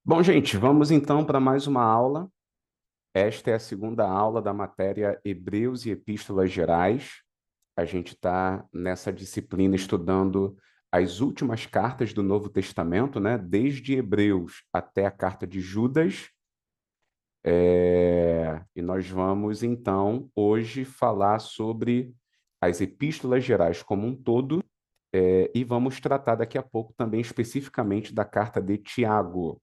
Bom, gente, vamos então para mais uma aula. Esta é a segunda aula da matéria Hebreus e Epístolas Gerais. A gente está nessa disciplina estudando as últimas cartas do Novo Testamento, né? Desde Hebreus até a carta de Judas. E nós vamos então hoje falar sobre as Epístolas Gerais como um todo, e vamos tratar daqui a pouco também especificamente da carta de Tiago.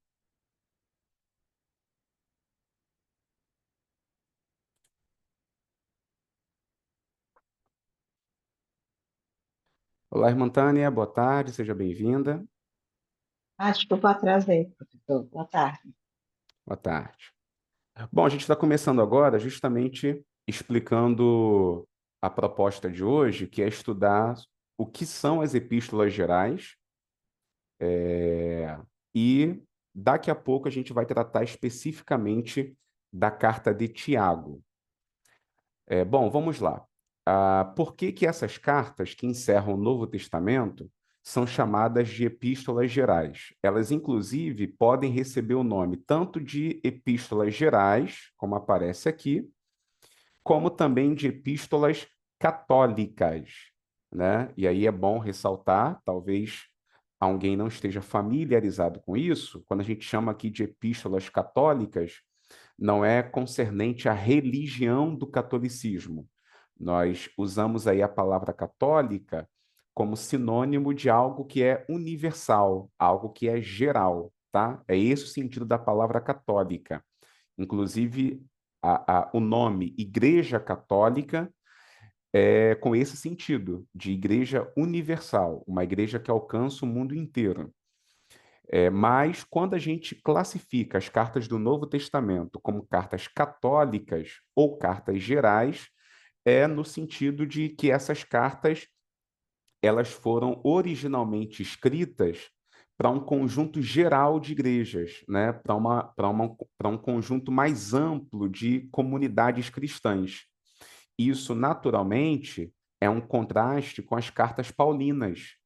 Olá, irmã Tânia, boa tarde, seja bem-vinda. Desculpa o atraso aí, professor. Boa tarde. Boa tarde. Bom, a gente está começando agora justamente explicando a proposta de hoje, que é estudar o que são as epístolas gerais, e daqui a pouco a gente vai tratar especificamente da carta de Tiago. Bom, vamos lá. Por que que essas cartas que encerram o Novo Testamento são chamadas de epístolas gerais? Elas, inclusive, podem receber o nome tanto de epístolas gerais, como aparece aqui, como também de epístolas católicas, né? E aí é bom ressaltar, talvez alguém não esteja familiarizado com isso, quando a gente chama aqui de epístolas católicas, não é concernente à religião do catolicismo. Nós usamos aí a palavra católica como sinônimo de algo que é universal, algo que é geral, tá? É esse o sentido da palavra católica. Inclusive, o nome Igreja Católica é com esse sentido, de igreja universal, uma igreja que alcança o mundo inteiro. Mas quando a gente classifica as cartas do Novo Testamento como cartas católicas ou cartas gerais, é no sentido de que essas cartas elas foram originalmente escritas para um conjunto geral de igrejas, né? Para um conjunto mais amplo de comunidades cristãs. Isso, naturalmente, é um contraste com as cartas paulinas,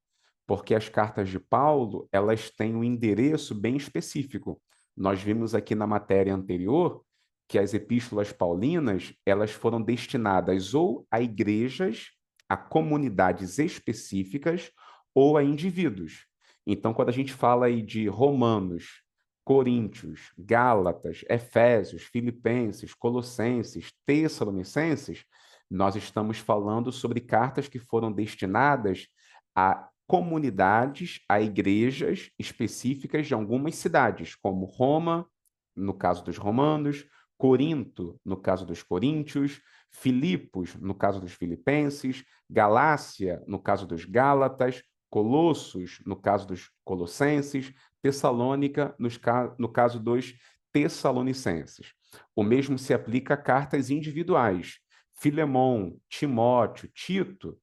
porque as cartas de Paulo, elas têm um endereço bem específico. Nós vimos aqui na matéria anterior que as epístolas paulinas, elas foram destinadas ou a igrejas, a comunidades específicas ou a indivíduos. Então, quando a gente fala aí de Romanos, Coríntios, Gálatas, Efésios, Filipenses, Colossenses, Tessalonicenses, nós estamos falando sobre cartas que foram destinadas a comunidades, a igrejas específicas de algumas cidades, como Roma, no caso dos romanos, Corinto, no caso dos coríntios, Filipos, no caso dos filipenses, Galácia, no caso dos gálatas, Colossos, no caso dos colossenses, Tessalônica, no caso dos tessalonicenses. O mesmo se aplica a cartas individuais. Filemão, Timóteo, Tito,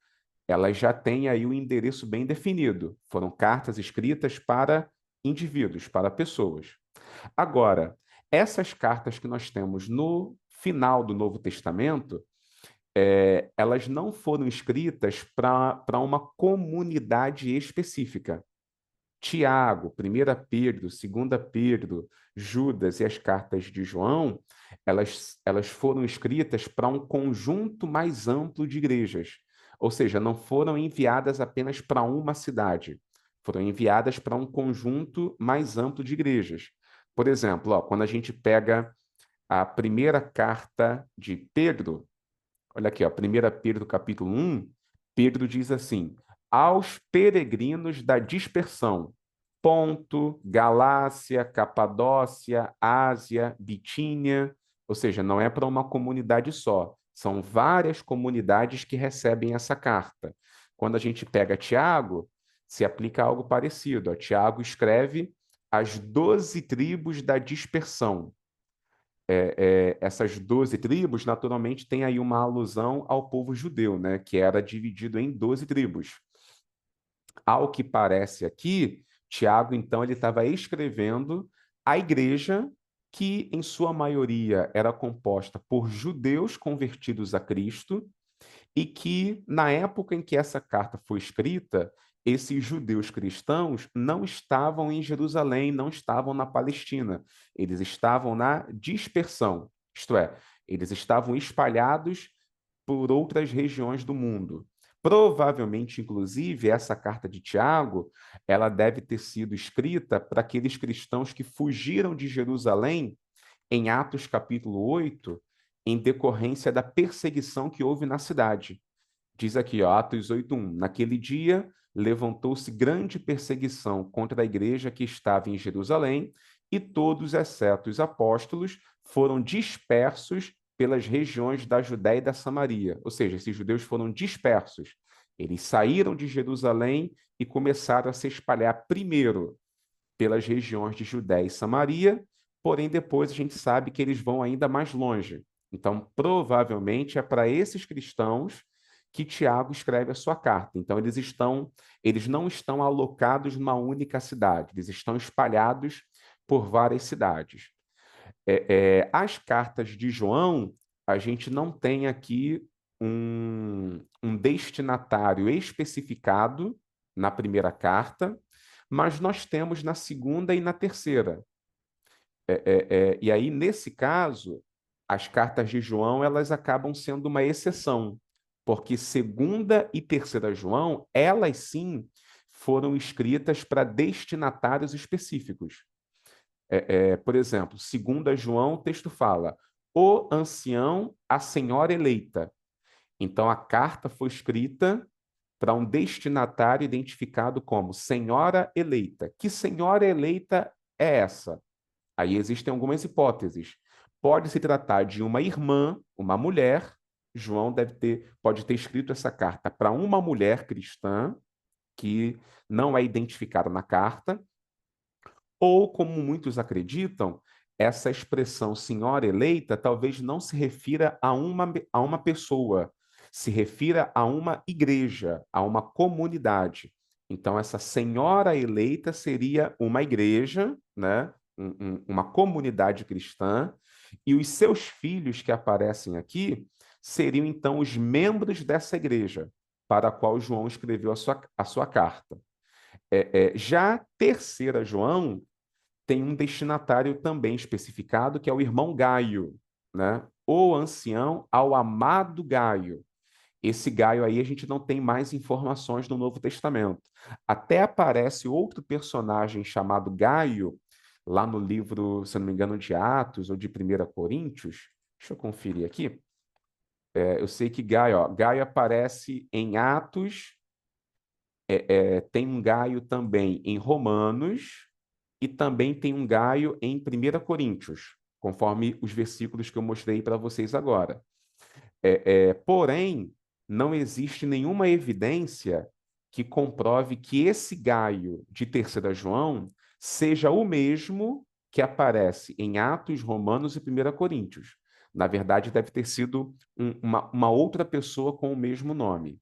elas já têm aí o endereço bem definido. Foram cartas escritas para indivíduos, para pessoas. Agora, essas cartas que nós temos no final do Novo Testamento, elas não foram escritas para uma comunidade específica. Tiago, 1 Pedro, 2 Pedro, Judas e as cartas de João, elas foram escritas para um conjunto mais amplo de igrejas. Ou seja, não foram enviadas apenas para uma cidade, foram enviadas para um conjunto mais amplo de igrejas. Por exemplo, ó, quando a gente pega a primeira carta de Pedro, olha aqui, ó, 1 Pedro capítulo 1, Pedro diz assim: aos peregrinos da dispersão, Ponto, Galácia, Capadócia, Ásia, Bitínia, ou seja, não é para uma comunidade só, são várias comunidades que recebem essa carta. Quando a gente pega Tiago, se aplica algo parecido. Ó, Tiago escreve as 12 tribos da dispersão. Essas 12 tribos, naturalmente, têm aí uma alusão ao povo judeu, né, que era dividido em 12 tribos. Ao que parece aqui, Tiago, então, ele estava escrevendo a igreja que, em sua maioria, era composta por judeus convertidos a Cristo e que, na época em que essa carta foi escrita, esses judeus cristãos não estavam em Jerusalém, não estavam na Palestina, eles estavam na dispersão, isto é, eles estavam espalhados por outras regiões do mundo. Provavelmente, inclusive, essa carta de Tiago, ela deve ter sido escrita para aqueles cristãos que fugiram de Jerusalém em Atos capítulo 8, em decorrência da perseguição que houve na cidade. Diz aqui, ó, Atos 8:1. Naquele dia levantou-se grande perseguição contra a igreja que estava em Jerusalém, e todos, exceto os apóstolos, foram dispersos pelas regiões da Judéia e da Samaria. Ou seja, esses judeus foram dispersos. Eles saíram de Jerusalém e começaram a se espalhar primeiro pelas regiões de Judéia e Samaria, porém depois a gente sabe que eles vão ainda mais longe. Então, provavelmente é para esses cristãos que Tiago escreve a sua carta. Então, eles não estão alocados numa única cidade, eles estão espalhados por várias cidades. As cartas de João, a gente não tem aqui um destinatário especificado na primeira carta, mas nós temos na segunda e na terceira. E aí, nesse caso, as cartas de João, elas acabam sendo uma exceção, porque segunda e terceira João, elas sim foram escritas para destinatários específicos. Por exemplo, segunda João, o texto fala, o ancião, a senhora eleita. Então, a carta foi escrita para um destinatário identificado como senhora eleita. Que senhora eleita é essa? Aí existem algumas hipóteses. Pode se tratar de uma irmã, uma mulher. João pode ter escrito essa carta para uma mulher cristã que não é identificada na carta, ou, como muitos acreditam, essa expressão senhora eleita talvez não se refira a uma pessoa, se refira a uma igreja, a uma comunidade. Então, essa senhora eleita seria uma igreja, né? Uma comunidade cristã, e os seus filhos que aparecem aqui seriam então os membros dessa igreja para a qual João escreveu a sua carta. Já terceira João tem um destinatário também especificado, que é o irmão Gaio, né? O ancião ao amado Gaio. Esse Gaio aí a gente não tem mais informações no Novo Testamento. Até aparece outro personagem chamado Gaio, lá no livro, se eu não me engano, de Atos ou de 1 Coríntios. Deixa eu conferir aqui. Eu sei que Gaio aparece em Atos, tem um Gaio também em Romanos, e também tem um Gaio em 1 Coríntios, conforme os versículos que eu mostrei para vocês agora. Porém, não existe nenhuma evidência que comprove que esse Gaio de 3 João seja o mesmo que aparece em Atos, Romanos e 1 Coríntios. Na verdade, deve ter sido uma outra pessoa com o mesmo nome.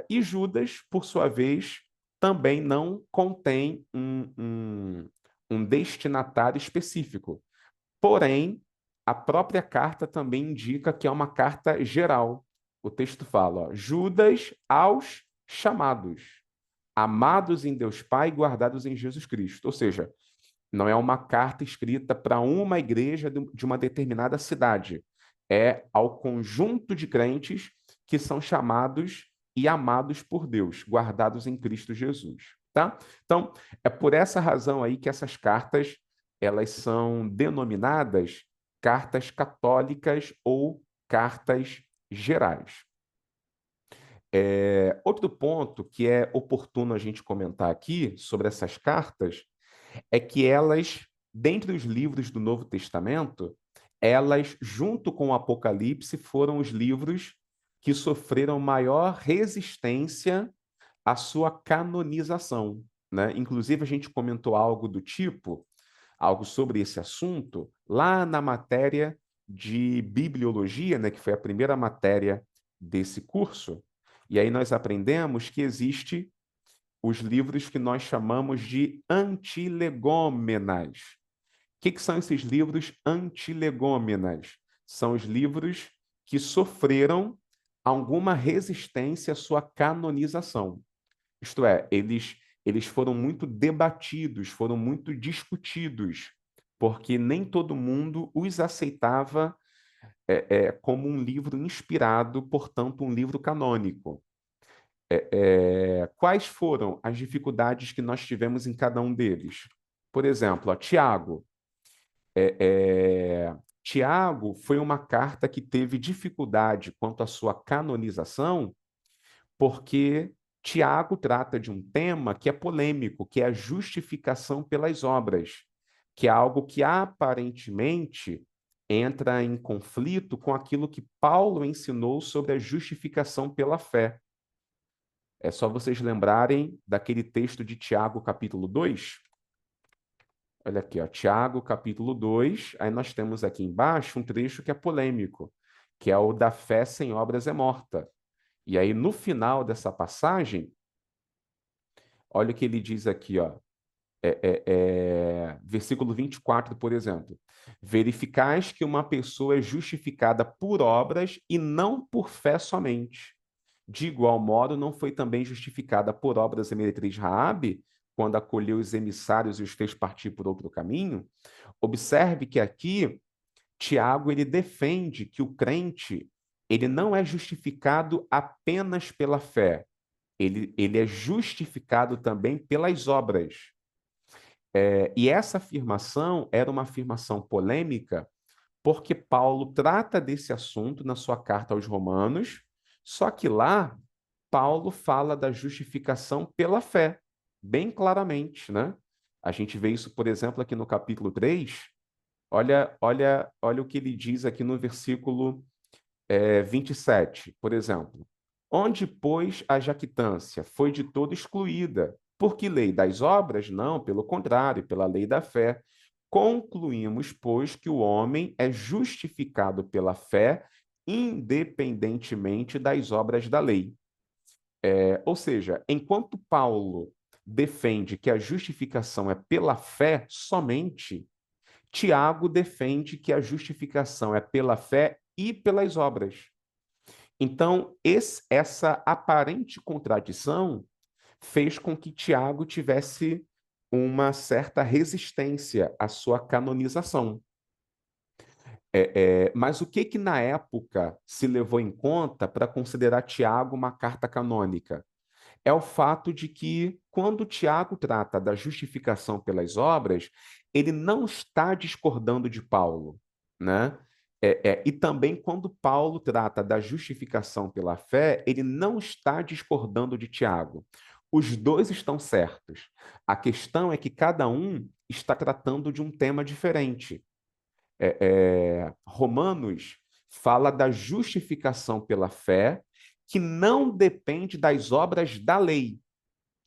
E Judas, por sua vez, também não contém um destinatário específico. Porém, a própria carta também indica que é uma carta geral. O texto fala, ó, Judas aos chamados, amados em Deus Pai e guardados em Jesus Cristo. Ou seja, não é uma carta escrita para uma igreja de uma determinada cidade. É ao conjunto de crentes que são chamados e amados por Deus, guardados em Cristo Jesus, tá? Então, é por essa razão aí que essas cartas, elas são denominadas cartas católicas ou cartas gerais. Outro ponto que é oportuno a gente comentar aqui sobre essas cartas é que elas, dentre os livros do Novo Testamento, elas, junto com o Apocalipse, foram os livros que sofreram maior resistência à sua canonização, né? Inclusive, a gente comentou algo do tipo, algo sobre esse assunto, lá na matéria de bibliologia, né, que foi a primeira matéria desse curso. E aí nós aprendemos que existe os livros que nós chamamos de antilegômenas. O que são esses livros antilegômenas? São os livros que sofreram alguma resistência à sua canonização. Isto é, eles foram muito debatidos, foram muito discutidos, porque nem todo mundo os aceitava como um livro inspirado, portanto, um livro canônico. Quais foram as dificuldades que nós tivemos em cada um deles? Por exemplo, Tiago. É, Tiago foi uma carta que teve dificuldade quanto à sua canonização, porque Tiago trata de um tema que é polêmico, que é a justificação pelas obras, que é algo que aparentemente entra em conflito com aquilo que Paulo ensinou sobre a justificação pela fé. É só vocês lembrarem daquele texto de Tiago, capítulo 2. Olha aqui, ó, Tiago, capítulo 2. Aí nós temos aqui embaixo um trecho que é polêmico, que é o da fé sem obras é morta. E aí, no final dessa passagem, olha o que ele diz aqui, ó, versículo 24, por exemplo. Verificais que uma pessoa é justificada por obras e não por fé somente. De igual modo, não foi também justificada por obras a meretriz Raabe, quando acolheu os emissários e os fez partir por outro caminho? Observe que aqui Tiago ele defende que o crente ele não é justificado apenas pela fé, ele é justificado também pelas obras. E essa afirmação era uma afirmação polêmica, porque Paulo trata desse assunto na sua carta aos Romanos, só que lá Paulo fala da justificação pela fé, bem claramente, né? A gente vê isso, por exemplo, aqui no capítulo 3. Olha o que ele diz aqui no versículo 27, por exemplo. Onde, pois, a jactância foi de todo excluída. Por que lei das obras? Não, pelo contrário, pela lei da fé. Concluímos, pois, que o homem é justificado pela fé, independentemente das obras da lei. Ou seja, enquanto Paulo defende que a justificação é pela fé somente, Tiago defende que a justificação é pela fé e pelas obras. Então, essa aparente contradição fez com que Tiago tivesse uma certa resistência à sua canonização. Mas o que na época se levou em conta para considerar Tiago uma carta canônica? É o fato de que, quando Tiago trata da justificação pelas obras, ele não está discordando de Paulo, né? E também, quando Paulo trata da justificação pela fé, ele não está discordando de Tiago. Os dois estão certos. A questão é que cada um está tratando de um tema diferente. Romanos fala da justificação pela fé, que não depende das obras da lei,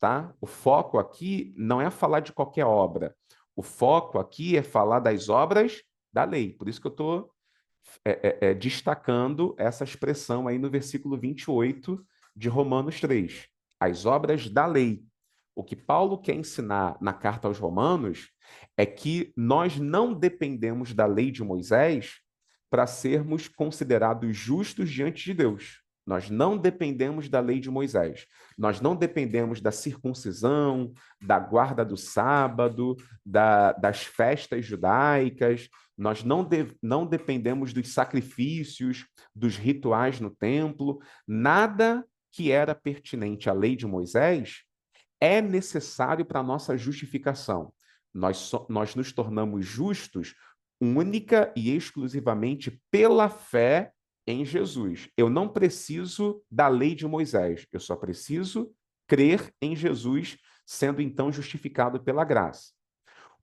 tá? O foco aqui não é falar de qualquer obra. O foco aqui é falar das obras da lei. Por isso que eu estou destacando essa expressão aí no versículo 28 de Romanos 3. As obras da lei. O que Paulo quer ensinar na carta aos Romanos é que nós não dependemos da lei de Moisés para sermos considerados justos diante de Deus. Nós não dependemos da lei de Moisés. Nós não dependemos da circuncisão, da guarda do sábado, das festas judaicas. Nós não dependemos dos sacrifícios, dos rituais no templo. Nada que era pertinente à lei de Moisés é necessário para a nossa justificação. Nós nos tornamos justos única e exclusivamente pela fé em Jesus. Eu não preciso da lei de Moisés, eu só preciso crer em Jesus, sendo então justificado pela graça.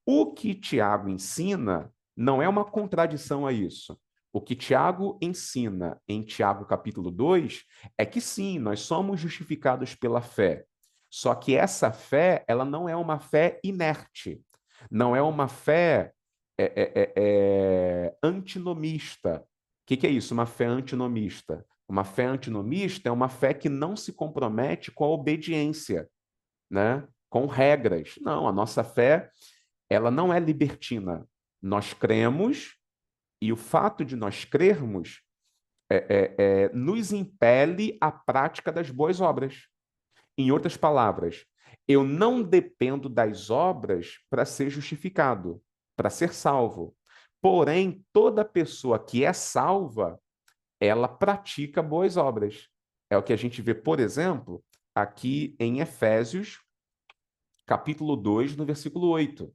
O que Tiago ensina não é uma contradição a isso. O que Tiago ensina em Tiago capítulo 2 é que sim, nós somos justificados pela fé. Só que essa fé, ela não é uma fé inerte, não é uma fé antinomista. O que é isso, uma fé antinomista? Uma fé antinomista é uma fé que não se compromete com a obediência, né? Com regras. Não, a nossa fé ela não é libertina. Nós cremos e o fato de nós crermos nos impele à prática das boas obras. Em outras palavras, eu não dependo das obras para ser justificado, para ser salvo. Porém, toda pessoa que é salva, ela pratica boas obras. É o que a gente vê, por exemplo, aqui em Efésios, capítulo 2, no versículo 8.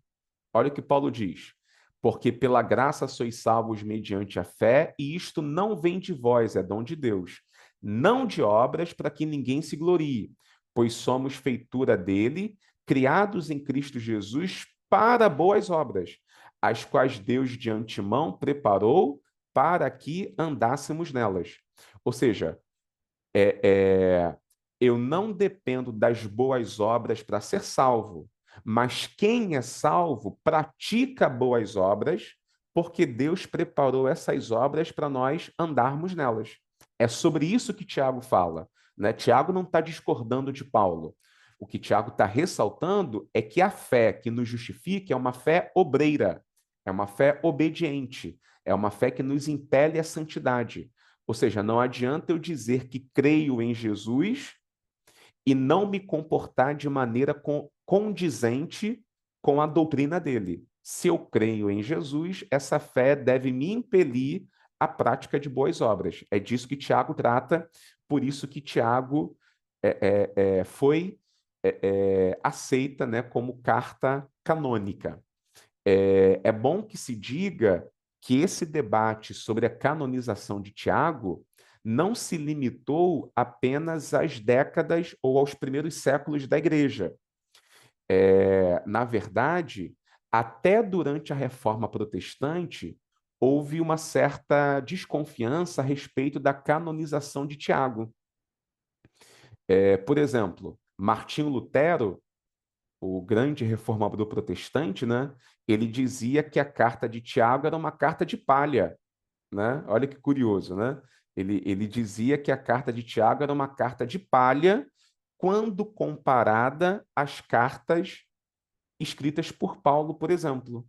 Olha o que Paulo diz: porque pela graça sois salvos mediante a fé, e isto não vem de vós, é dom de Deus, não de obras para que ninguém se glorie, pois somos feitura dele, criados em Cristo Jesus para boas obras, as quais Deus de antemão preparou para que andássemos nelas. Ou seja, é, é, eu não dependo das boas obras para ser salvo, mas quem é salvo pratica boas obras, porque Deus preparou essas obras para nós andarmos nelas. É sobre isso que Tiago fala, né? Tiago não está discordando de Paulo. O que Tiago está ressaltando é que a fé que nos justifica é uma fé obreira, é uma fé obediente, é uma fé que nos impele à santidade. Ou seja, não adianta eu dizer que creio em Jesus e não me comportar de maneira condizente com a doutrina dele. Se eu creio em Jesus, essa fé deve me impelir à prática de boas obras. É disso que Tiago trata, por isso que Tiago foi aceita, né, como carta canônica. É bom que se diga que esse debate sobre a canonização de Tiago não se limitou apenas às décadas ou aos primeiros séculos da Igreja. Na verdade, até durante a Reforma Protestante, houve uma certa desconfiança a respeito da canonização de Tiago. Por exemplo, Martinho Lutero, o grande reformador protestante, né? Ele dizia que a carta de Tiago era uma carta de palha, né? Olha que curioso, né? Ele dizia que a carta de Tiago era uma carta de palha quando comparada às cartas escritas por Paulo, por exemplo,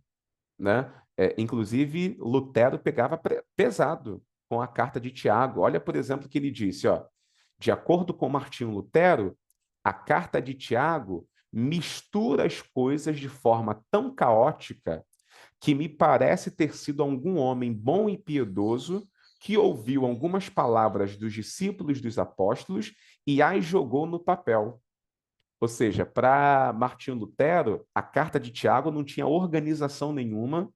né? Inclusive, Lutero pegava pesado com a carta de Tiago. Olha, por exemplo, o que ele disse, ó, de acordo com Martinho Lutero, a carta de Tiago mistura as coisas de forma tão caótica que me parece ter sido algum homem bom e piedoso que ouviu algumas palavras dos discípulos dos apóstolos e as jogou no papel. Ou seja, para Martinho Lutero, a carta de Tiago não tinha organização nenhuma,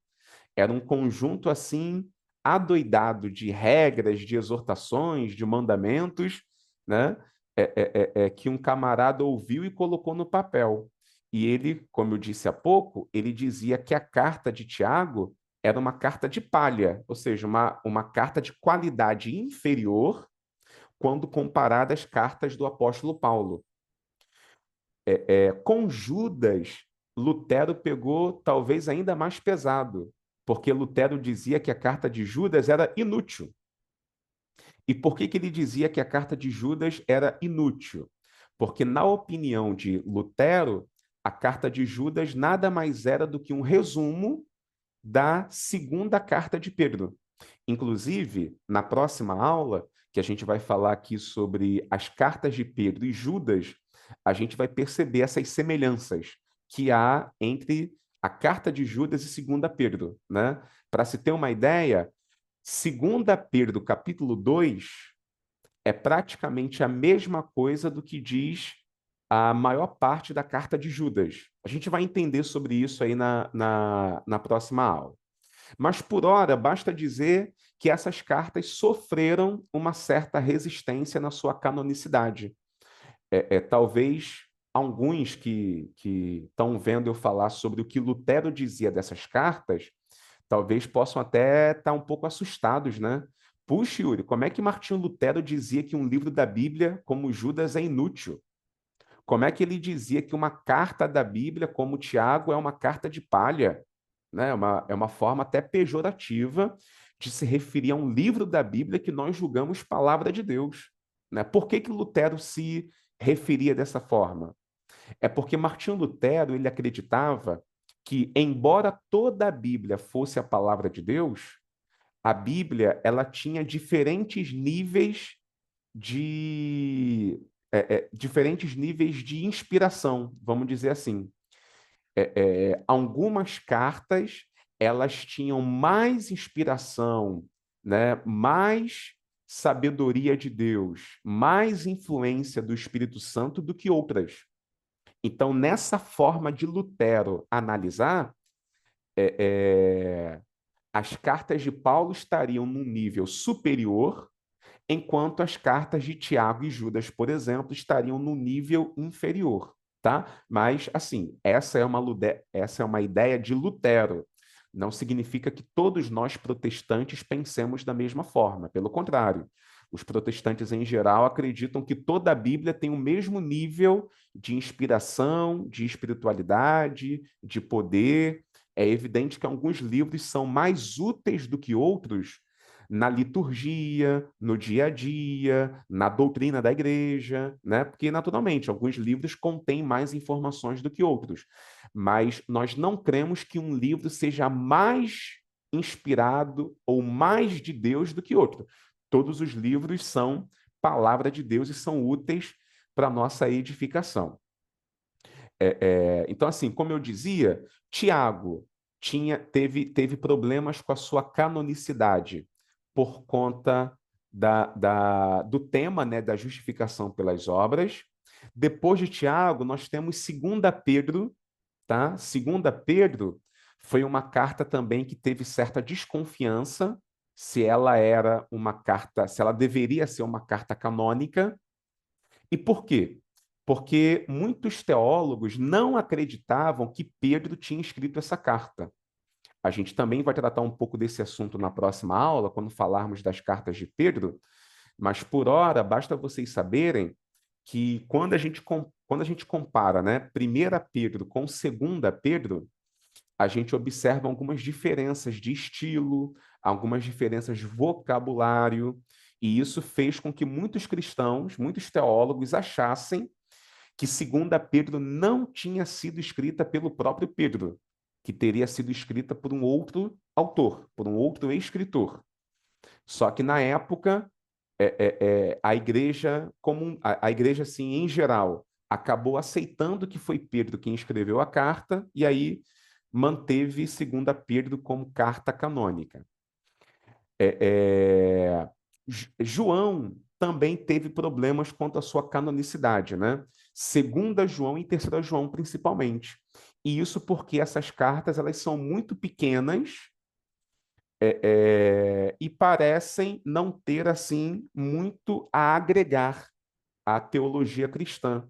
era um conjunto assim adoidado de regras, de exortações, de mandamentos, né? Que um camarada ouviu e colocou no papel. E ele, como eu disse há pouco, ele dizia que a carta de Tiago era uma carta de palha, ou seja, uma carta de qualidade inferior quando comparada às cartas do apóstolo Paulo. Com Judas, Lutero pegou talvez ainda mais pesado, porque Lutero dizia que a carta de Judas era inútil. E por que ele dizia que a carta de Judas era inútil? Porque, na opinião de Lutero, a carta de Judas nada mais era do que um resumo da segunda carta de Pedro. Inclusive, na próxima aula, que a gente vai falar aqui sobre as cartas de Pedro e Judas, a gente vai perceber essas semelhanças que há entre a carta de Judas e segunda Pedro, né? Para se ter uma ideia, segunda Pedro, capítulo 2, é praticamente a mesma coisa do que diz a maior parte da carta de Judas. A gente vai entender sobre isso aí na próxima aula. Mas, por hora, basta dizer que essas cartas sofreram uma certa resistência na sua canonicidade. Talvez alguns que estão vendo eu falar sobre o que Lutero dizia dessas cartas, talvez possam até estar um pouco assustados, né? Puxa, Yuri, como é que Martinho Lutero dizia que um livro da Bíblia, como Judas, é inútil? Como é que ele dizia que uma carta da Bíblia, como Tiago, é uma carta de palha? Né? É uma forma até pejorativa de se referir a um livro da Bíblia que nós julgamos palavra de Deus. Né? Por que Lutero se referia dessa forma? É porque Martinho Lutero ele acreditava que, embora toda a Bíblia fosse a palavra de Deus, a Bíblia ela tinha diferentes níveis de diferentes níveis de inspiração, vamos dizer assim. Algumas cartas elas tinham mais inspiração, né, mais sabedoria de Deus, mais influência do Espírito Santo do que outras. Então, nessa forma de Lutero analisar, é, é, as cartas de Paulo estariam num nível superior, enquanto as cartas de Tiago e Judas, por exemplo, estariam no nível inferior, tá? Mas, assim, essa é uma ideia de Lutero. Não significa que todos nós protestantes pensemos da mesma forma. Pelo contrário, os protestantes em geral acreditam que toda a Bíblia tem o mesmo nível de inspiração, de espiritualidade, de poder. É evidente que alguns livros são mais úteis do que outros na liturgia, no dia a dia, na doutrina da igreja, né? Porque, naturalmente, alguns livros contêm mais informações do que outros. Mas nós não cremos que um livro seja mais inspirado ou mais de Deus do que outro. Todos os livros são palavra de Deus e são úteis para a nossa edificação. Então, assim, como eu dizia, Tiago teve problemas com a sua canonicidade por conta do tema, né, da justificação pelas obras. Depois de Tiago, nós temos Segunda Pedro, tá? Segunda Pedro foi uma carta também que teve certa desconfiança se ela era uma carta, se ela deveria ser uma carta canônica. E por quê? Porque muitos teólogos não acreditavam que Pedro tinha escrito essa carta. A gente também vai tratar um pouco desse assunto na próxima aula, quando falarmos das cartas de Pedro, mas por hora, basta vocês saberem que quando a gente compara, né, Primeira Pedro com Segunda Pedro, a gente observa algumas diferenças de estilo, algumas diferenças de vocabulário, e isso fez com que muitos cristãos, muitos teólogos achassem que Segunda Pedro não tinha sido escrita pelo próprio Pedro, que teria sido escrita por um outro autor, por um outro escritor. Só que na época a igreja a igreja assim em geral acabou aceitando que foi Pedro quem escreveu a carta e aí manteve Segunda Pedro como carta canônica. João também teve problemas quanto à sua canonicidade, né? Segunda João e Terceira João, principalmente. E isso porque essas cartas elas são muito pequenas e parecem não ter assim muito a agregar à teologia cristã,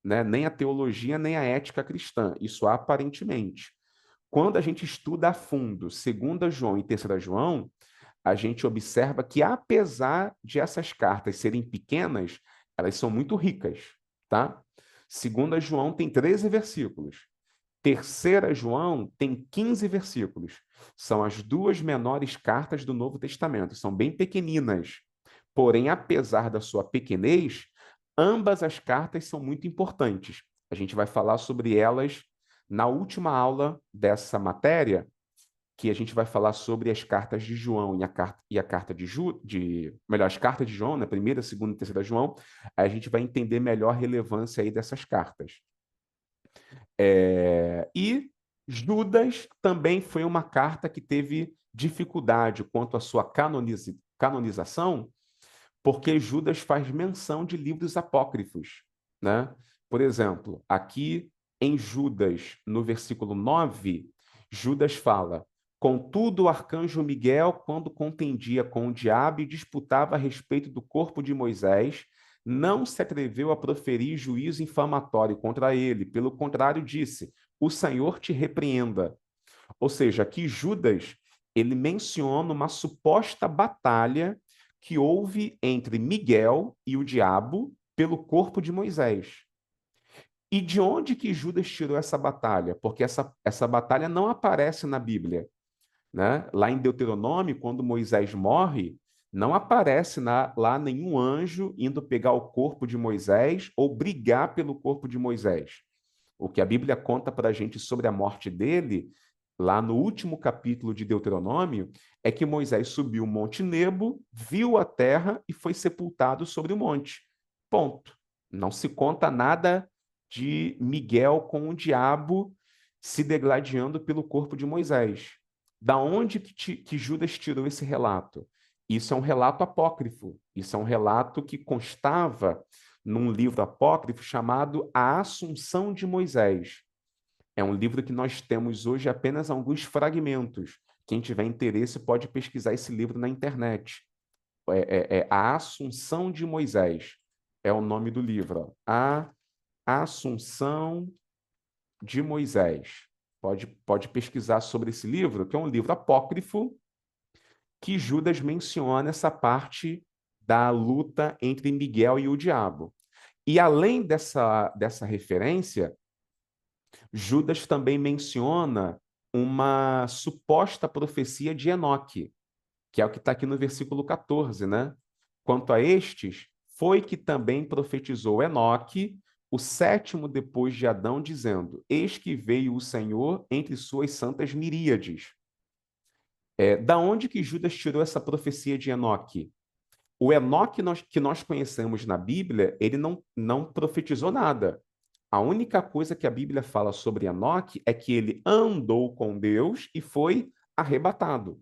né? Nem a teologia nem a ética cristã. Isso aparentemente. Quando a gente estuda a fundo Segunda João e Terceira João, a gente observa que, apesar de essas cartas serem pequenas, elas são muito ricas, tá? Segunda João tem 13 versículos. Terceira João tem 15 versículos. São as duas menores cartas do Novo Testamento. São bem pequeninas. Porém, apesar da sua pequenez, ambas as cartas são muito importantes. A gente vai falar sobre elas na última aula dessa matéria, que a gente vai falar sobre as cartas de João e a carta melhor, as cartas de João, né? Primeira, segunda e terceira João, aí a gente vai entender melhor a relevância aí dessas cartas. E Judas também foi uma carta que teve dificuldade quanto à sua canonização, porque Judas faz menção de livros apócrifos, né? Por exemplo, aqui em Judas, no versículo 9, Judas fala: Contudo, o arcanjo Miguel, quando contendia com o diabo e disputava a respeito do corpo de Moisés, não se atreveu a proferir juízo infamatório contra ele. Pelo contrário, disse: O Senhor te repreenda. Ou seja, aqui Judas, ele menciona uma suposta batalha que houve entre Miguel e o diabo pelo corpo de Moisés. E de onde que Judas tirou essa batalha? Porque essa batalha não aparece na Bíblia, né? Lá em Deuteronômio, quando Moisés morre, não aparece lá nenhum anjo indo pegar o corpo de Moisés ou brigar pelo corpo de Moisés. O que a Bíblia conta para a gente sobre a morte dele, lá no último capítulo de Deuteronômio, é que Moisés subiu o Monte Nebo, viu a terra e foi sepultado sobre o monte. Ponto. Não se conta nada de Miguel com o diabo se degladiando pelo corpo de Moisés. Da onde que Judas tirou esse relato? Isso é um relato apócrifo. Isso é um relato que constava num livro apócrifo chamado A Assunção de Moisés. É um livro que nós temos hoje apenas alguns fragmentos. Quem tiver interesse pode pesquisar esse livro na internet. É A Assunção de Moisés. É o nome do livro. A Assunção de Moisés. Pode pesquisar sobre esse livro, que é um livro apócrifo, que Judas menciona essa parte da luta entre Miguel e o diabo. E além dessa referência, Judas também menciona uma suposta profecia de Enoque, que é o que está aqui no versículo 14, né? Quanto a estes, foi que também profetizou Enoque, o sétimo depois de Adão, dizendo: Eis que veio o Senhor entre suas santas miríades. Da onde que Judas tirou essa profecia de Enoque? O Enoque que nós conhecemos na Bíblia, ele não profetizou nada. A única coisa que a Bíblia fala sobre Enoque é que ele andou com Deus e foi arrebatado.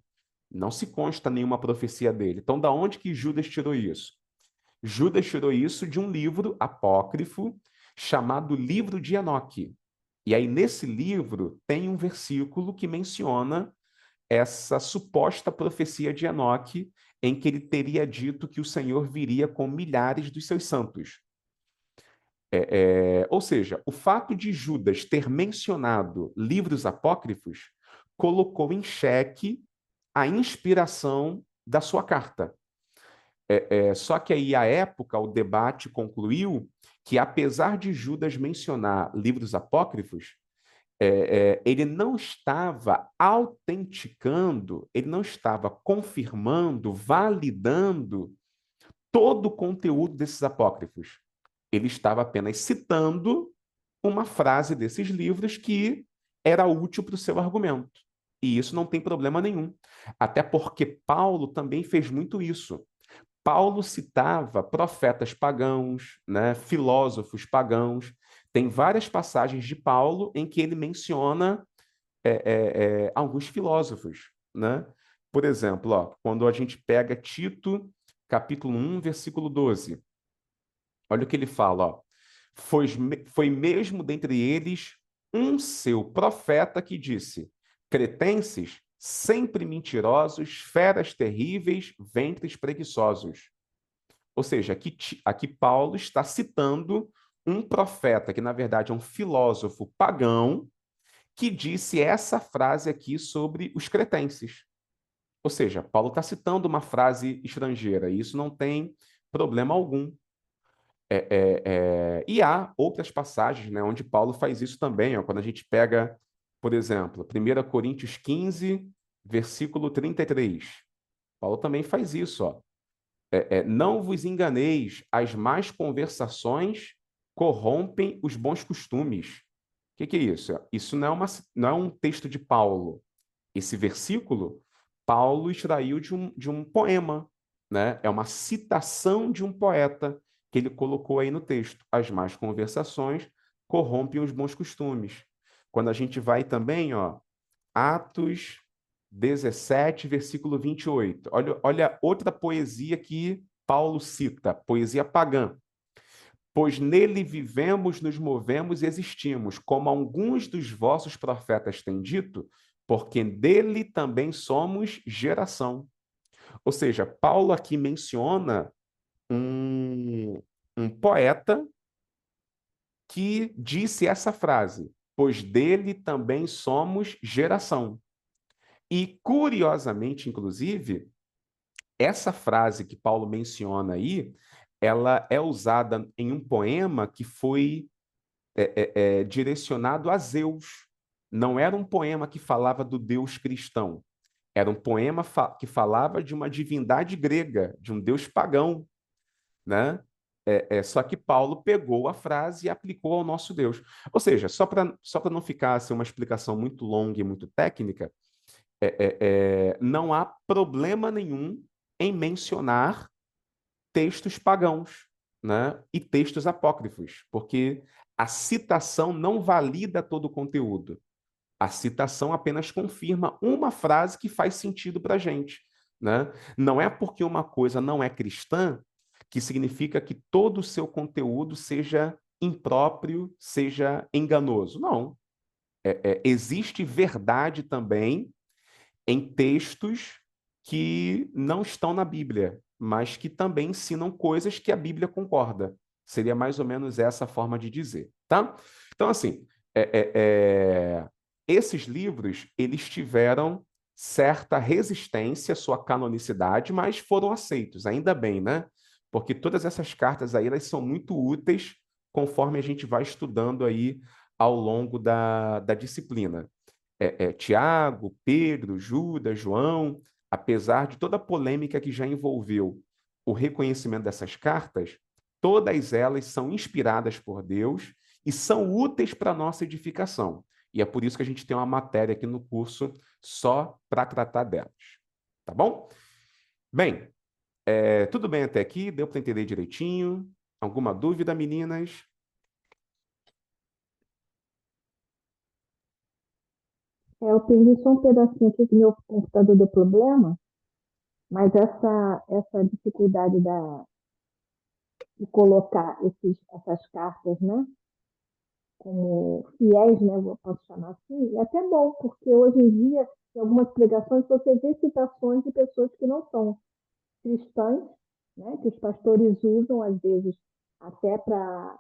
Não se consta nenhuma profecia dele. Então, da onde que Judas tirou isso? Judas tirou isso de um livro apócrifo chamado Livro de Enoque. E aí, nesse livro, tem um versículo que menciona essa suposta profecia de Enoque, em que ele teria dito que o Senhor viria com milhares dos seus santos. Ou seja, o fato de Judas ter mencionado livros apócrifos colocou em xeque a inspiração da sua carta. Só que aí, à época, o debate concluiu que, apesar de Judas mencionar livros apócrifos, ele não estava autenticando, ele não estava confirmando, validando todo o conteúdo desses apócrifos. Ele estava apenas citando uma frase desses livros que era útil para o seu argumento. E isso não tem problema nenhum. Até porque Paulo também fez muito isso. Paulo citava profetas pagãos, né, filósofos pagãos. Tem várias passagens de Paulo em que ele menciona alguns filósofos, né? Por exemplo, ó, quando a gente pega Tito, capítulo 1, versículo 12, olha o que ele fala, ó. Foi mesmo dentre eles um seu profeta que disse: cretenses, sempre mentirosos, feras terríveis, ventres preguiçosos. Ou seja, aqui Paulo está citando um profeta, que na verdade é um filósofo pagão, que disse essa frase aqui sobre os cretenses. Ou seja, Paulo está citando uma frase estrangeira, e isso não tem problema algum. E há outras passagens, né, onde Paulo faz isso também. Ó, quando a gente pega, por exemplo, 1 Coríntios 15, versículo 33. Paulo também faz isso. Ó. Não vos enganeis, as más conversações corrompem os bons costumes. O que é isso? Isso não é um texto de Paulo. Esse versículo, Paulo extraiu de um poema, né? É uma citação de um poeta que ele colocou aí no texto. As más conversações corrompem os bons costumes. Quando a gente vai também, ó, Atos 17, versículo 28. Olha outra poesia que Paulo cita, poesia pagã. Pois nele vivemos, nos movemos e existimos, como alguns dos vossos profetas têm dito, porque dele também somos geração. Ou seja, Paulo aqui menciona um poeta que disse essa frase, pois dele também somos geração. E, curiosamente, inclusive, essa frase que Paulo menciona aí, ela é usada em um poema que foi direcionado a Zeus. Não era um poema que falava do Deus cristão. Era um poema que falava de uma divindade grega, de um Deus pagão, né? Só que Paulo pegou a frase e aplicou ao nosso Deus. Ou seja, só para não ficar assim, uma explicação muito longa e muito técnica, não há problema nenhum em mencionar textos pagãos, né, e textos apócrifos, porque a citação não valida todo o conteúdo. A citação apenas confirma uma frase que faz sentido para a gente, né? Não é porque uma coisa não é cristã que significa que todo o seu conteúdo seja impróprio, seja enganoso. Não. Existe verdade também em textos que não estão na Bíblia, mas que também ensinam coisas que a Bíblia concorda. Seria mais ou menos essa a forma de dizer, tá? Então, assim, esses livros, eles tiveram certa resistência à sua canonicidade, mas foram aceitos, ainda bem, né? Porque todas essas cartas aí, elas são muito úteis conforme a gente vai estudando aí ao longo da disciplina. Tiago, Pedro, Judas, João, apesar de toda a polêmica que já envolveu o reconhecimento dessas cartas, todas elas são inspiradas por Deus e são úteis para a nossa edificação. E é por isso que a gente tem uma matéria aqui no curso só para tratar delas. Tá bom? Bem, tudo bem até aqui? Deu para entender direitinho? Alguma dúvida, meninas? Eu perdi só um pedacinho aqui que meu computador deu problema, mas essa dificuldade de colocar essas cartas, né, como fiéis, né, eu posso chamar assim, é até bom, porque hoje em dia, em algumas pregações, você vê citações de pessoas que não são cristãs, né, que os pastores usam, às vezes, até para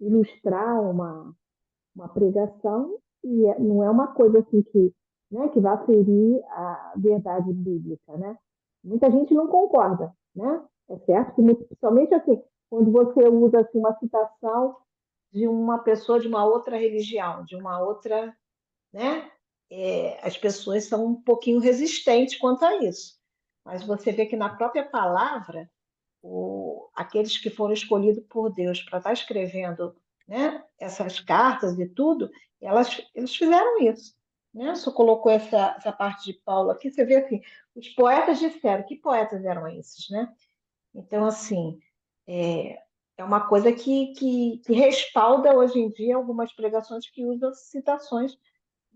ilustrar uma pregação, e não é uma coisa assim que, né, que vai ferir a verdade bíblica, né? Muita gente não concorda, né? É certo que, principalmente assim, quando você usa assim, uma citação de uma pessoa de uma outra religião, de uma outra, né? As pessoas são um pouquinho resistentes quanto a isso. Mas você vê que na própria palavra aqueles que foram escolhidos por Deus para estar escrevendo, né, essas cartas e tudo, eles fizeram isso. Né? Só colocou essa parte de Paulo aqui, você vê assim, os poetas disseram, que poetas eram esses, né? Então, assim, é, é uma coisa que respalda hoje em dia algumas pregações que usam citações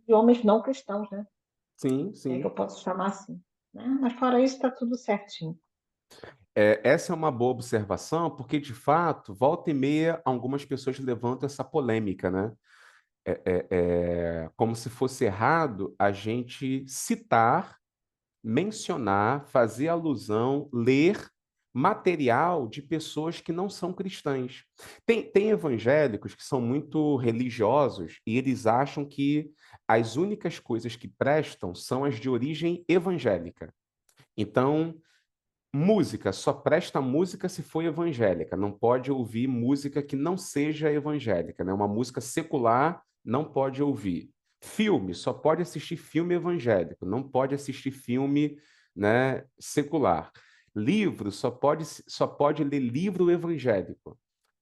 de homens não cristãos, né? Sim, É que sim. eu posso chamar assim. Né? Mas fora isso, está tudo certinho. Essa é uma boa observação, porque, de fato, volta e meia, algumas pessoas levantam essa polêmica, né? Como se fosse errado a gente citar, mencionar, fazer alusão, ler material de pessoas que não são cristãs. Tem evangélicos que são muito religiosos e eles acham que as únicas coisas que prestam são as de origem evangélica. Então, música, só presta música se for evangélica, não pode ouvir música que não seja evangélica, né? Uma música secular não pode ouvir. Filme, só pode assistir filme evangélico, não pode assistir filme, né, secular. Livro, só pode ler livro evangélico,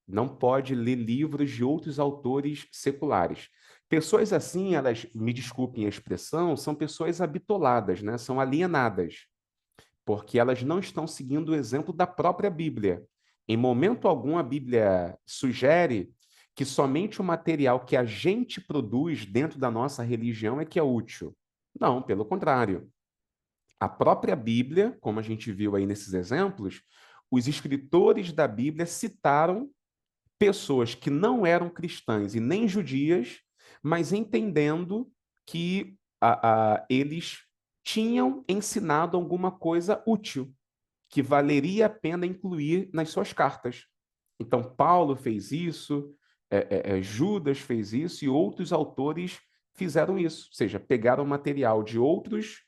não pode ler livros de outros autores seculares. Pessoas assim, elas, me desculpem a expressão, são pessoas habitoladas, né? São alienadas porque elas não estão seguindo o exemplo da própria Bíblia. Em momento algum, a Bíblia sugere que somente o material que a gente produz dentro da nossa religião é que é útil. Não, pelo contrário. A própria Bíblia, como a gente viu aí nesses exemplos, os escritores da Bíblia citaram pessoas que não eram cristãs e nem judias, mas entendendo que eles tinham ensinado alguma coisa útil que valeria a pena incluir nas suas cartas. Então, Paulo fez isso, Judas fez isso e outros autores fizeram isso, ou seja, pegaram material de outros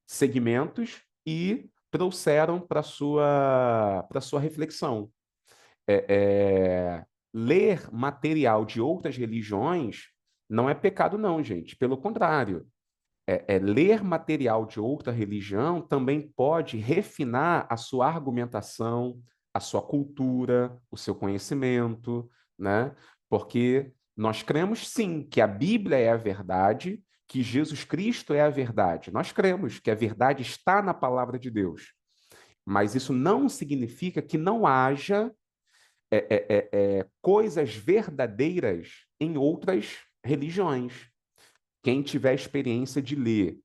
segmentos e trouxeram para sua reflexão. É, ler material de outras religiões não é pecado, não, gente. Pelo contrário, ler material de outra religião também pode refinar a sua argumentação, a sua cultura, o seu conhecimento, né? Porque nós cremos sim que a Bíblia é a verdade, que Jesus Cristo é a verdade. Nós cremos que a verdade está na palavra de Deus. Mas isso não significa que não haja coisas verdadeiras em outras religiões. Quem tiver experiência de ler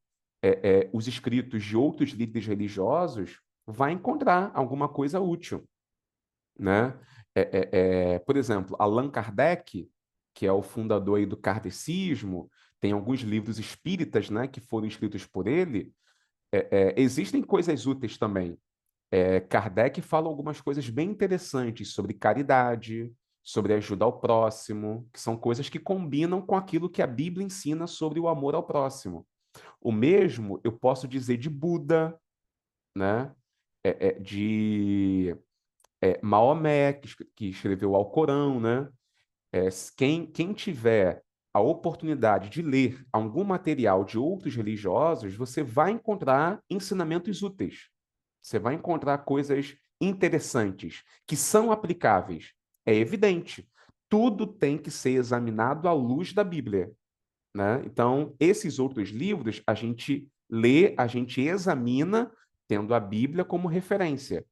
os escritos de outros líderes religiosos vai encontrar alguma coisa útil, né? Por exemplo, Allan Kardec, que é o fundador aí do kardecismo, tem alguns livros espíritas, né, que foram escritos por ele. Existem coisas úteis também. Kardec fala algumas coisas bem interessantes sobre caridade, sobre ajuda ao próximo, que são coisas que combinam com aquilo que a Bíblia ensina sobre o amor ao próximo. O mesmo eu posso dizer de Buda, né? De Maomé, que escreveu o Alcorão, né? Quem tiver a oportunidade de ler algum material de outros religiosos, você vai encontrar ensinamentos úteis. Você vai encontrar coisas interessantes que são aplicáveis. É evidente. Tudo tem que ser examinado à luz da Bíblia, né? Então, esses outros livros a gente lê, a gente examina, tendo a Bíblia como referência.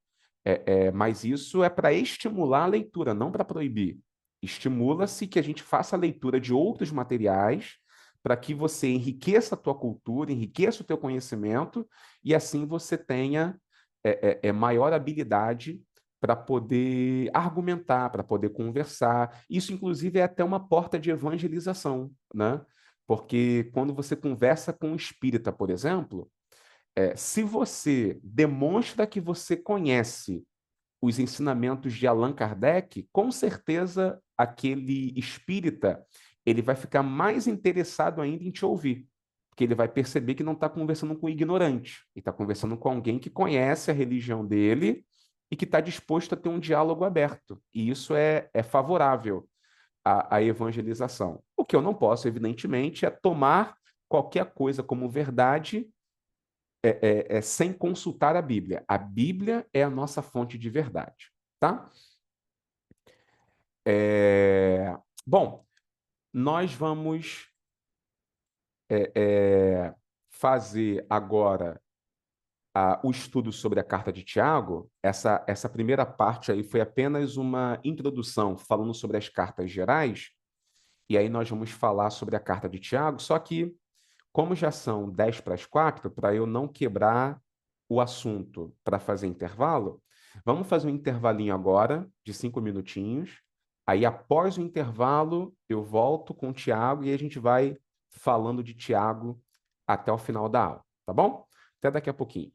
Mas isso é para estimular a leitura, não para proibir. Estimula-se que a gente faça a leitura de outros materiais para que você enriqueça a tua cultura, enriqueça o teu conhecimento e assim você tenha maior habilidade para poder argumentar, para poder conversar. Isso, inclusive, é até uma porta de evangelização, né? Porque quando você conversa com um espírita, por exemplo, se você demonstra que você conhece os ensinamentos de Allan Kardec, com certeza aquele espírita ele vai ficar mais interessado ainda em te ouvir, porque ele vai perceber que não está conversando com um ignorante, e está conversando com alguém que conhece a religião dele e que está disposto a ter um diálogo aberto. E isso é favorável à evangelização. O que eu não posso, evidentemente, é tomar qualquer coisa como verdade sem consultar a Bíblia. A Bíblia é a nossa fonte de verdade, tá? É, Bom, nós vamos é, é, fazer agora o estudo sobre a carta de Tiago. Essa primeira parte aí foi apenas uma introdução falando sobre as cartas gerais, e aí nós vamos falar sobre a carta de Tiago, só que como já são 10 para as 4, para eu não quebrar o assunto para fazer intervalo, vamos fazer um intervalinho agora, de 5 minutinhos. Aí, após o intervalo, eu volto com o Tiago e a gente vai falando de Tiago até o final da aula, tá bom? Até daqui a pouquinho.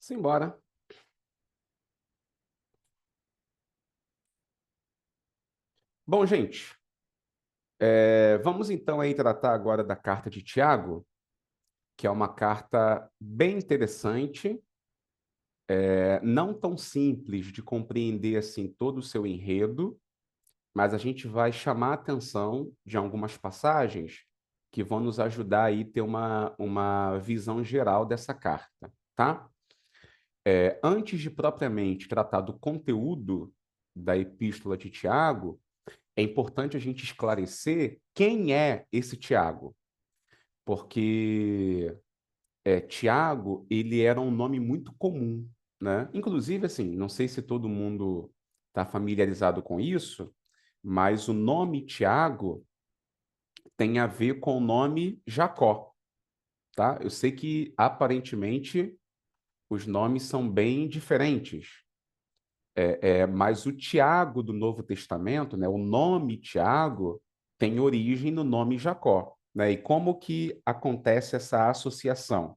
Simbora. Bom, gente, vamos então aí tratar agora da carta de Tiago, que é uma carta bem interessante, não tão simples de compreender assim todo o seu enredo, mas a gente vai chamar a atenção de algumas passagens que vão nos ajudar aí a ter uma visão geral dessa carta, tá? Antes de propriamente tratar do conteúdo da Epístola de Tiago, é importante a gente esclarecer quem é esse Tiago, porque Tiago, ele era um nome muito comum, né? Inclusive, assim, não sei se todo mundo está familiarizado com isso, mas o nome Tiago tem a ver com o nome Jacó, tá? Eu sei que aparentemente os nomes são bem diferentes, mas o Tiago do Novo Testamento, né, o nome Tiago tem origem no nome Jacó, né? E como que acontece essa associação?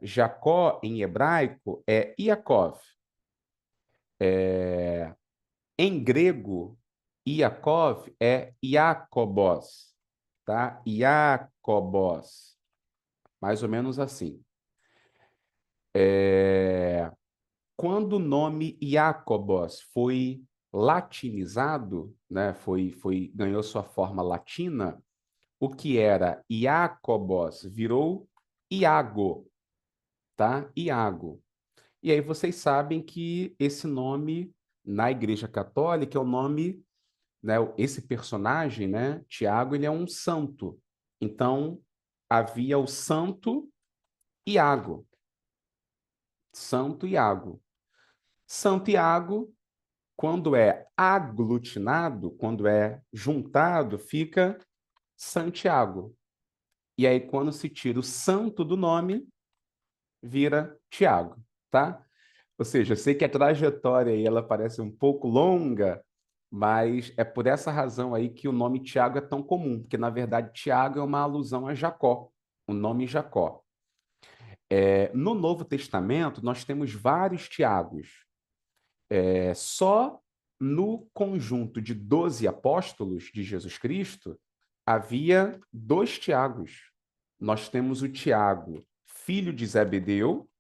Jacó em hebraico é Iakov. Em grego, Iakov é Iacobos, tá? Iacobos, mais ou menos assim. Quando o nome Iacobos foi latinizado, né, ganhou sua forma latina, o que era Iacobos virou Iago, tá? Iago. E aí vocês sabem que esse nome na Igreja Católica é o nome, né, esse personagem, né, Tiago, ele é um santo. Então, havia o Santo Iago, Santo Iago. Santo Iago, quando é aglutinado, quando é juntado, fica Santiago. E aí, quando se tira o santo do nome, vira Tiago, tá? Ou seja, eu sei que a trajetória aí ela parece um pouco longa, mas é por essa razão aí que o nome Tiago é tão comum, porque na verdade Tiago é uma alusão a Jacó, o nome Jacó. No Novo Testamento nós temos vários Tiagos. Só no conjunto de 12 apóstolos de Jesus Cristo havia dois Tiagos. Nós temos o Tiago, filho de Zebedeu,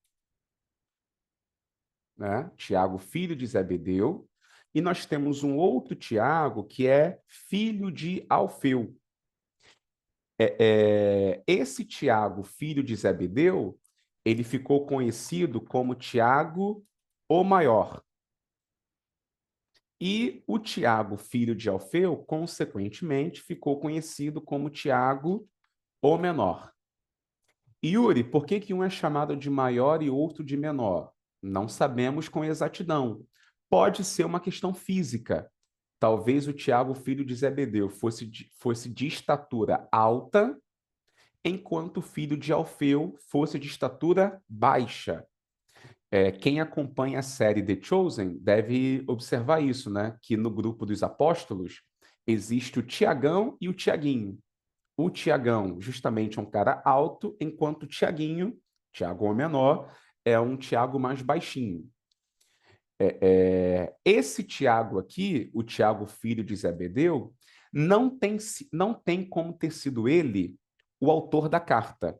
né? Tiago, filho de Zebedeu, e nós temos um outro Tiago que é filho de Alfeu. Esse Tiago, filho de Zebedeu, ele ficou conhecido como Tiago o Maior. E o Tiago, filho de Alfeu, consequentemente, ficou conhecido como Tiago o Menor. Yuri, por que que um é chamado de maior e outro de menor? Não sabemos com exatidão. Pode ser uma questão física. Talvez o Tiago, filho de Zebedeu, fosse de estatura alta, enquanto o filho de Alfeu fosse de estatura baixa. Quem acompanha a série The Chosen deve observar isso, né? Que no grupo dos apóstolos existe o Tiagão e o Tiaguinho. O Tiagão, justamente, é um cara alto, enquanto o Tiaguinho, Tiago o menor, é um Tiago mais baixinho. Esse Tiago aqui, o Tiago filho de Zebedeu, não tem como ter sido ele o autor da carta.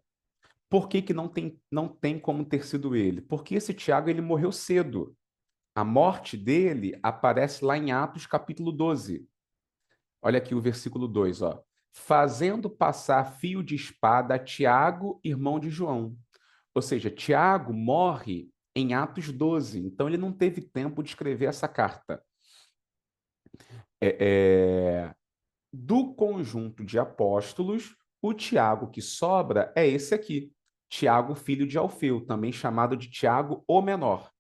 Por que que não tem como ter sido ele? Porque esse Tiago ele morreu cedo. A morte dele aparece lá em Atos capítulo 12. Olha aqui o versículo 2, ó. Fazendo passar fio de espada a Tiago, irmão de João. Ou seja, Tiago morre em Atos 12, então ele não teve tempo de escrever essa carta. Do conjunto de apóstolos, o Tiago que sobra é esse aqui. Tiago, filho de Alfeu, também chamado de Tiago o Menor.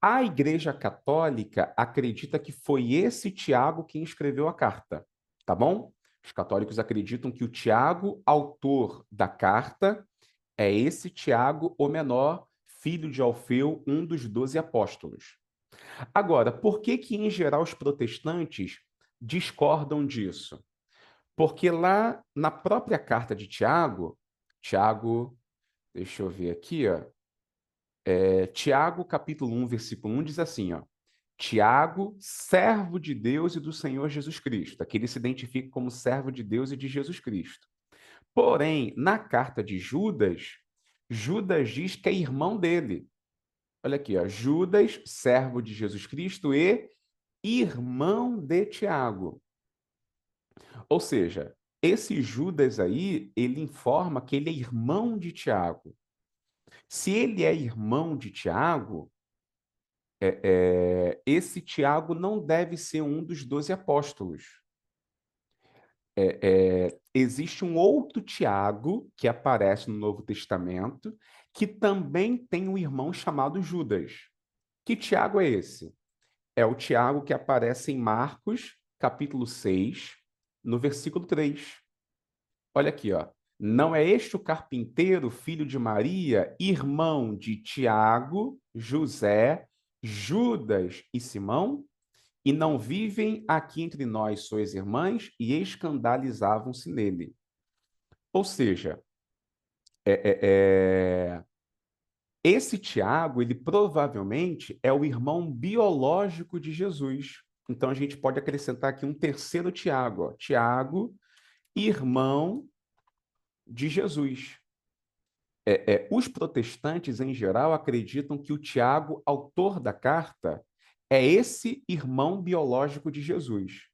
A Igreja Católica acredita que foi esse Tiago quem escreveu a carta, tá bom? Os católicos acreditam que o Tiago, autor da carta, é esse Tiago o Menor, filho de Alfeu, um dos 12 apóstolos. Agora, por que que, em geral, os protestantes discordam disso? Porque lá na própria carta de Tiago, Tiago, deixa eu ver aqui, ó, Tiago, capítulo 1, versículo 1, diz assim, ó, Tiago, servo de Deus e do Senhor Jesus Cristo. Aqui ele se identifica como servo de Deus e de Jesus Cristo. Porém, na carta de Judas, Judas diz que é irmão dele. Olha aqui, ó, Judas, servo de Jesus Cristo e irmão de Tiago. Ou seja, esse Judas aí, ele informa que ele é irmão de Tiago. Se ele é irmão de Tiago, esse Tiago não deve ser um dos 12 apóstolos. Existe um outro Tiago que aparece no Novo Testamento, que também tem um irmão chamado Judas. Que Tiago é esse? É o Tiago que aparece em Marcos, capítulo 6, no versículo 3. Olha aqui, ó. Não é este o carpinteiro, filho de Maria, irmão de Tiago, José, Judas e Simão? E não vivem aqui entre nós suas irmãs? E escandalizavam-se nele. Ou seja, esse Tiago, ele provavelmente é o irmão biológico de Jesus. Então a gente pode acrescentar aqui um terceiro Tiago, ó. Tiago, irmão de Jesus. Os protestantes, em geral, acreditam que o Tiago, autor da carta, é esse irmão biológico de Jesus.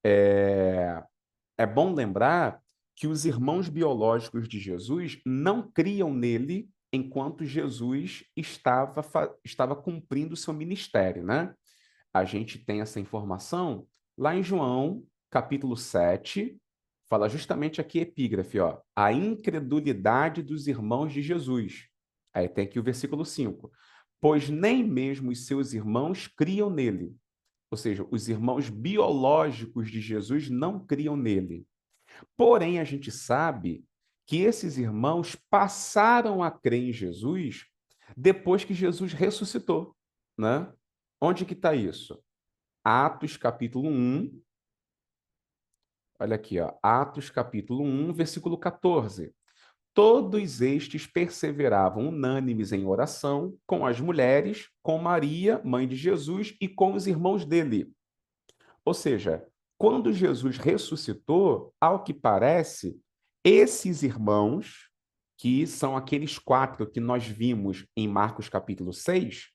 É bom lembrar que os irmãos biológicos de Jesus não criam nele enquanto Jesus estava cumprindo seu ministério, né? A gente tem essa informação lá em João, capítulo 7, fala justamente aqui epígrafe, ó, a incredulidade dos irmãos de Jesus. Aí tem aqui o versículo 5. Pois nem mesmo os seus irmãos criam nele. Ou seja, os irmãos biológicos de Jesus não criam nele. Porém, a gente sabe que esses irmãos passaram a crer em Jesus depois que Jesus ressuscitou, né? Onde que está isso? Atos capítulo 1, olha aqui, ó, Atos capítulo 1, versículo 14. Todos estes perseveravam unânimes em oração com as mulheres, com Maria, mãe de Jesus, e com os irmãos dele. Ou seja, quando Jesus ressuscitou, ao que parece, esses irmãos, que são aqueles 4 que nós vimos em Marcos capítulo 6,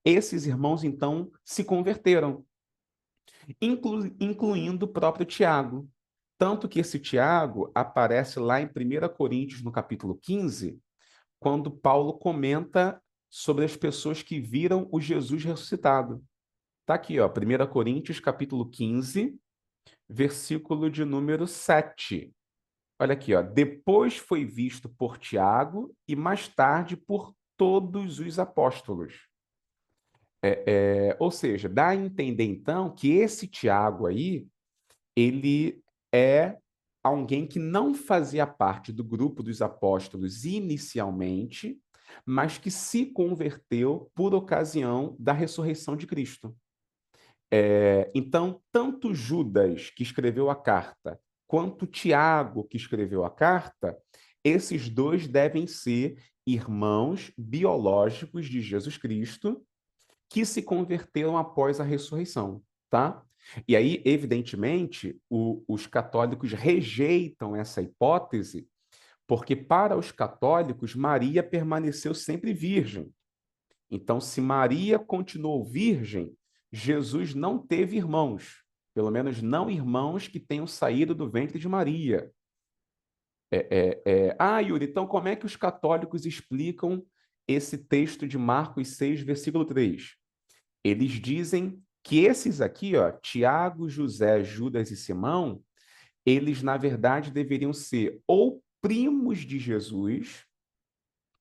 esses irmãos então se converteram, incluindo o próprio Tiago. Tanto que esse Tiago aparece lá em 1 Coríntios, no capítulo 15, quando Paulo comenta sobre as pessoas que viram o Jesus ressuscitado. Está aqui, ó, 1 Coríntios, capítulo 15, versículo de número 7. Olha aqui, ó. Depois foi visto por Tiago e mais tarde por todos os apóstolos. Ou seja, dá a entender então que esse Tiago aí, ele é alguém que não fazia parte do grupo dos apóstolos inicialmente, mas que se converteu por ocasião da ressurreição de Cristo. Então, tanto Judas, que escreveu a carta, quanto Tiago, que escreveu a carta, esses dois devem ser irmãos biológicos de Jesus Cristo que se converteram após a ressurreição, tá? E aí, evidentemente, os católicos rejeitam essa hipótese, porque para os católicos, Maria permaneceu sempre virgem. Então, se Maria continuou virgem, Jesus não teve irmãos, pelo menos não irmãos que tenham saído do ventre de Maria. Yuri, então como é que os católicos explicam esse texto de Marcos 6, versículo 3? Eles dizem que esses aqui, ó, Tiago, José, Judas e Simão, eles, na verdade, deveriam ser ou primos de Jesus,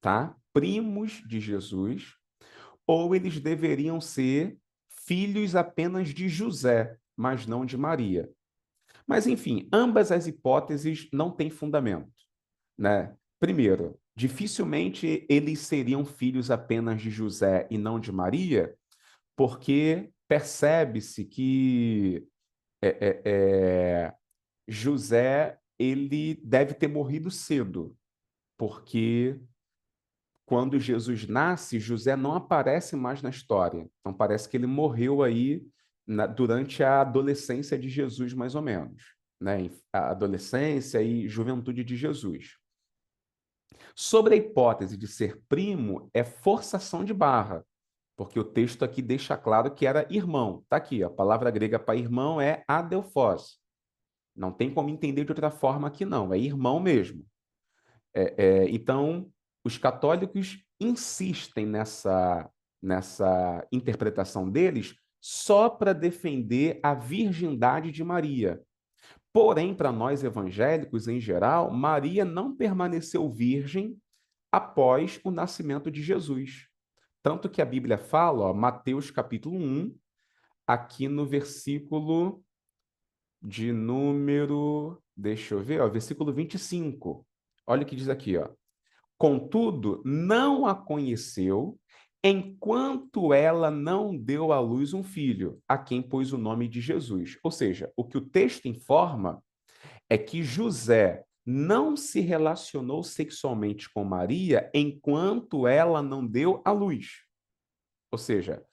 tá? Primos de Jesus, ou eles deveriam ser filhos apenas de José, mas não de Maria. Mas, enfim, ambas as hipóteses não têm fundamento, né? Primeiro, dificilmente eles seriam filhos apenas de José e não de Maria, porque percebe-se que José ele deve ter morrido cedo, porque quando Jesus nasce, José não aparece mais na história. Então parece que ele morreu aí durante a adolescência de Jesus, mais ou menos, né? A adolescência e juventude de Jesus. Sobre a hipótese de ser primo, é forçação de barra, porque o texto aqui deixa claro que era irmão. Tá aqui, a palavra grega para irmão é adelphos. Não tem como entender de outra forma aqui, não. É irmão mesmo. Então, os católicos insistem nessa interpretação deles só para defender a virgindade de Maria. Porém, para nós evangélicos em geral, Maria não permaneceu virgem após o nascimento de Jesus. Tanto que a Bíblia fala, ó, Mateus capítulo 1, aqui no versículo de número, deixa eu ver, ó, versículo 25. Olha o que diz aqui, ó. Contudo, não a conheceu enquanto ela não deu à luz um filho, a quem pôs o nome de Jesus. Ou seja, o que o texto informa é que José não se relacionou sexualmente com Maria enquanto ela não deu à luz. Ou seja,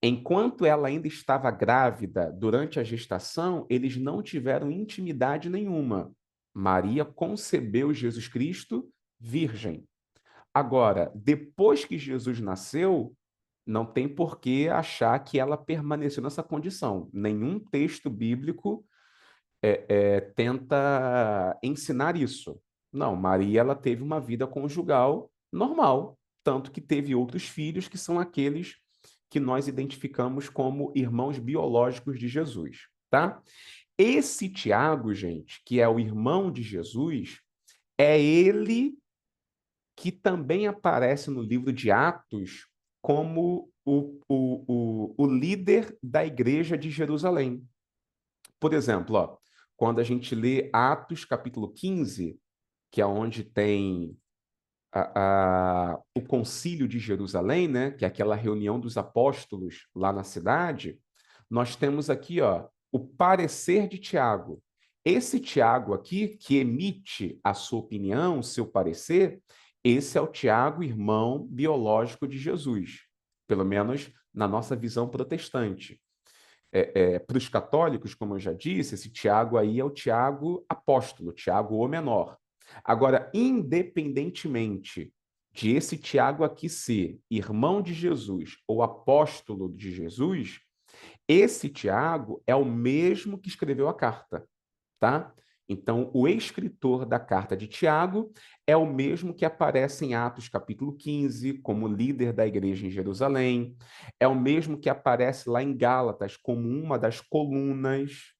enquanto ela ainda estava grávida durante a gestação, eles não tiveram intimidade nenhuma. Maria concebeu Jesus Cristo virgem. Agora, depois que Jesus nasceu, não tem por que achar que ela permaneceu nessa condição. Nenhum texto bíblico tenta ensinar isso. Não, Maria ela teve uma vida conjugal normal, tanto que teve outros filhos que são aqueles que nós identificamos como irmãos biológicos de Jesus, tá? Esse Tiago, gente, que é o irmão de Jesus, é ele que também aparece no livro de Atos como o líder da igreja de Jerusalém. Por exemplo, ó, quando a gente lê Atos capítulo 15, que é onde tem o concílio de Jerusalém, né, que é aquela reunião dos apóstolos lá na cidade, nós temos aqui, ó, o parecer de Tiago. Esse Tiago aqui, que emite a sua opinião, o seu parecer, esse é o Tiago, irmão biológico de Jesus, pelo menos na nossa visão protestante. Para os católicos, como eu já disse, esse Tiago aí é o Tiago apóstolo, Tiago o menor. Agora, independentemente de esse Tiago aqui ser irmão de Jesus ou apóstolo de Jesus, esse Tiago é o mesmo que escreveu a carta, tá? Então, o escritor da carta de Tiago é o mesmo que aparece em Atos capítulo 15, como líder da igreja em Jerusalém, é o mesmo que aparece lá em Gálatas como uma das colunas,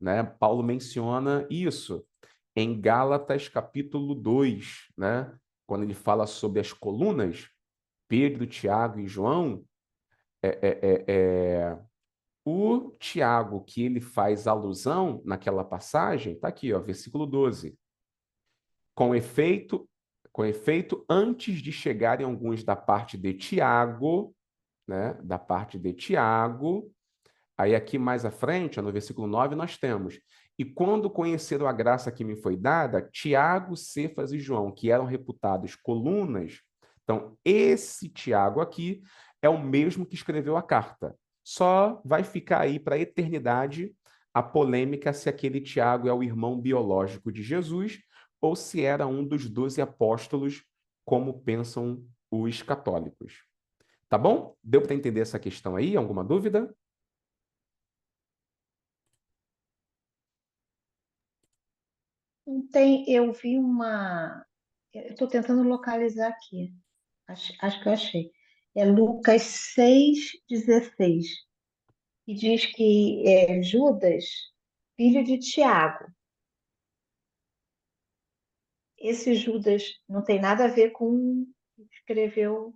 né? Paulo menciona isso em Gálatas capítulo 2, né? Quando ele fala sobre as colunas, Pedro, Tiago e João, o Tiago que ele faz alusão naquela passagem, está aqui, ó, versículo 12. Com efeito, com efeito, antes de chegarem alguns da parte de Tiago, né, da parte de Tiago, aí aqui mais à frente, no versículo 9, nós temos: e quando conheceram a graça que me foi dada, Tiago, Cefas e João, que eram reputados colunas, então esse Tiago aqui é o mesmo que escreveu a carta. Só vai ficar aí para a eternidade a polêmica se aquele Tiago é o irmão biológico de Jesus ou se era um dos 12 apóstolos, como pensam os católicos. Tá bom? Deu para entender essa questão aí? Alguma dúvida? Não tem, eu vi uma. Eu estou tentando localizar aqui. Acho que eu achei. É Lucas 6,16. E diz que é Judas, filho de Tiago. Esse Judas não tem nada a ver com escreveu,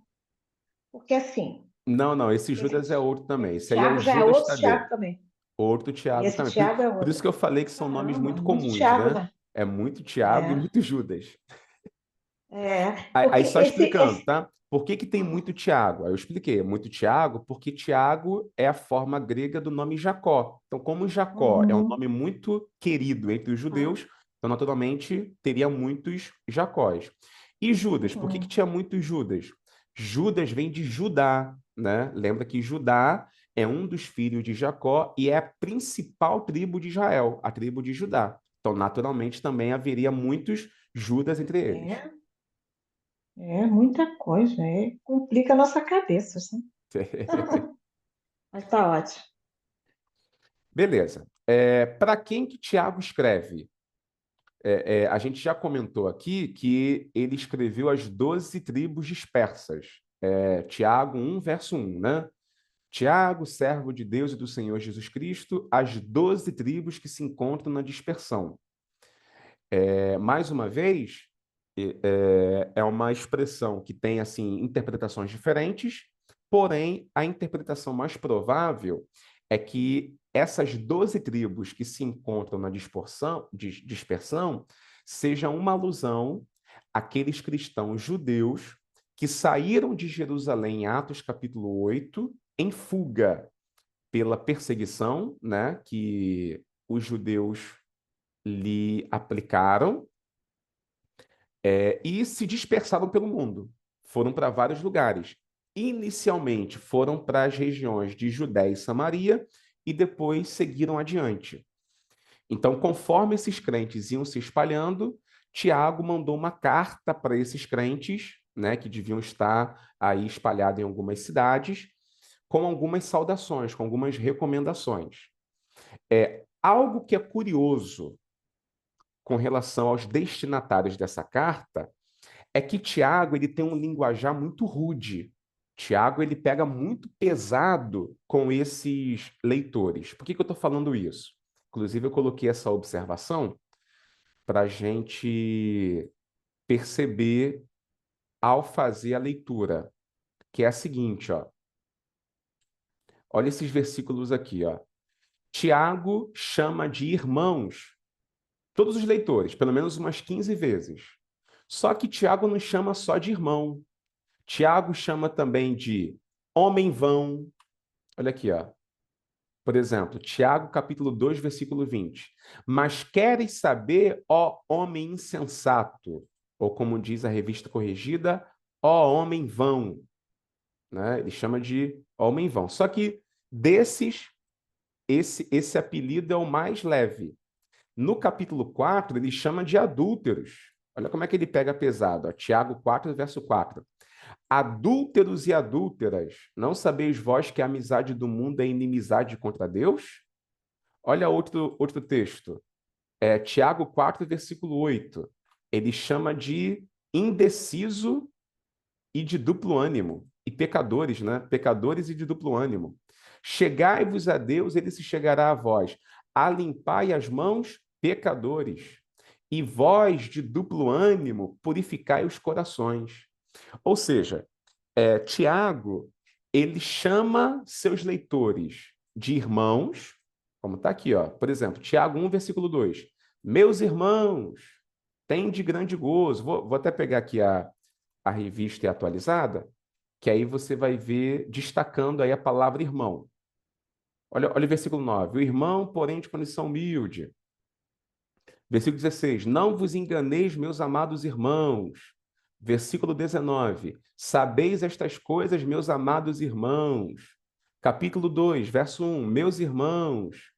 porque assim, Não, não, esse esse, Judas é outro também. esse Esse aí é o Tiago já é Judas outro Tadeu. Tiago também. Outro Tiago Esse também. Por, Tiago é por isso outro. que eu falei que são nomes Caramba, muito muito comuns, Tiago, né? né? É muito Tiago e É, muito Judas. Aí porque só explicando, esse, tá? Por que que tem muito Tiago? Aí eu expliquei, é muito Tiago, porque Tiago é a forma grega do nome Jacó. Então, como Jacó é um uhum, nome muito querido entre os judeus, então naturalmente teria muitos Jacós. E Judas, por que que uhum, tinha muitos Judas? Judas vem de Judá, né? Lembra que Judá é um dos filhos de Jacó e é a principal tribo de Israel, a tribo de Judá. Então, naturalmente, também haveria muitos Judas entre eles. é, é muita coisa, complica a nossa cabeça, assim. Mas tá ótimo. Beleza. Para quem que Tiago escreve? A gente já comentou aqui que ele escreveu as 12 tribos dispersas. Tiago 1, verso 1, né? Tiago, servo de Deus e do Senhor Jesus Cristo, as 12 tribos que se encontram na dispersão. Mais uma vez, é uma expressão que tem assim interpretações diferentes, porém a interpretação mais provável é que essas 12 tribos que se encontram na dispersão sejam uma alusão àqueles cristãos judeus que saíram de Jerusalém em Atos capítulo 8 em fuga pela perseguição, né, que os judeus lhe aplicaram e se dispersaram pelo mundo. Foram para vários lugares. Inicialmente foram para as regiões de Judéia e Samaria e depois seguiram adiante. Então, conforme esses crentes iam se espalhando, Tiago mandou uma carta para esses crentes, né, que deviam estar aí espalhados em algumas cidades, com algumas saudações, com algumas recomendações. Algo que é curioso com relação aos destinatários dessa carta é que Tiago ele tem um linguajar muito rude. Tiago ele pega muito pesado com esses leitores. Por que que eu estou falando isso? Inclusive, eu coloquei essa observação para a gente perceber ao fazer a leitura, que é a seguinte, ó. Olha esses versículos aqui, ó. Tiago chama de irmãos todos os leitores, pelo menos umas 15 vezes. Só que Tiago não chama só de irmão. Tiago chama também de homem vão. Olha aqui, ó. Por exemplo, Tiago, capítulo 2, versículo 20. Mas queres saber, ó homem insensato, ou como diz a revista corrigida, ó homem vão, né? Ele chama de homem vão. Só que desses, esse apelido é o mais leve. No capítulo 4, ele chama de adúlteros. Olha como é que ele pega pesado. Ó. Tiago 4, verso 4. Adúlteros e adúlteras, não sabeis vós que a amizade do mundo é inimizade contra Deus? Olha outro texto. Tiago 4, versículo 8. Ele chama de indeciso e de duplo ânimo. E pecadores, né? Pecadores e de duplo ânimo. Chegai-vos a Deus, ele se chegará a vós. Alimpai as mãos, pecadores. E vós, de duplo ânimo, purificai os corações. Ou seja, Tiago, ele chama seus leitores de irmãos, como está aqui, ó. Por exemplo, Tiago 1, versículo 2. Meus irmãos, tem de grande gozo. Vou até pegar aqui a revista atualizada, que aí você vai ver destacando aí a palavra irmão. Olha o versículo 9. O irmão, porém, de condição humilde. Versículo 16: Não vos enganeis, meus amados irmãos. Versículo 19: Sabeis estas coisas, meus amados irmãos. Capítulo 2, verso 1: Meus irmãos.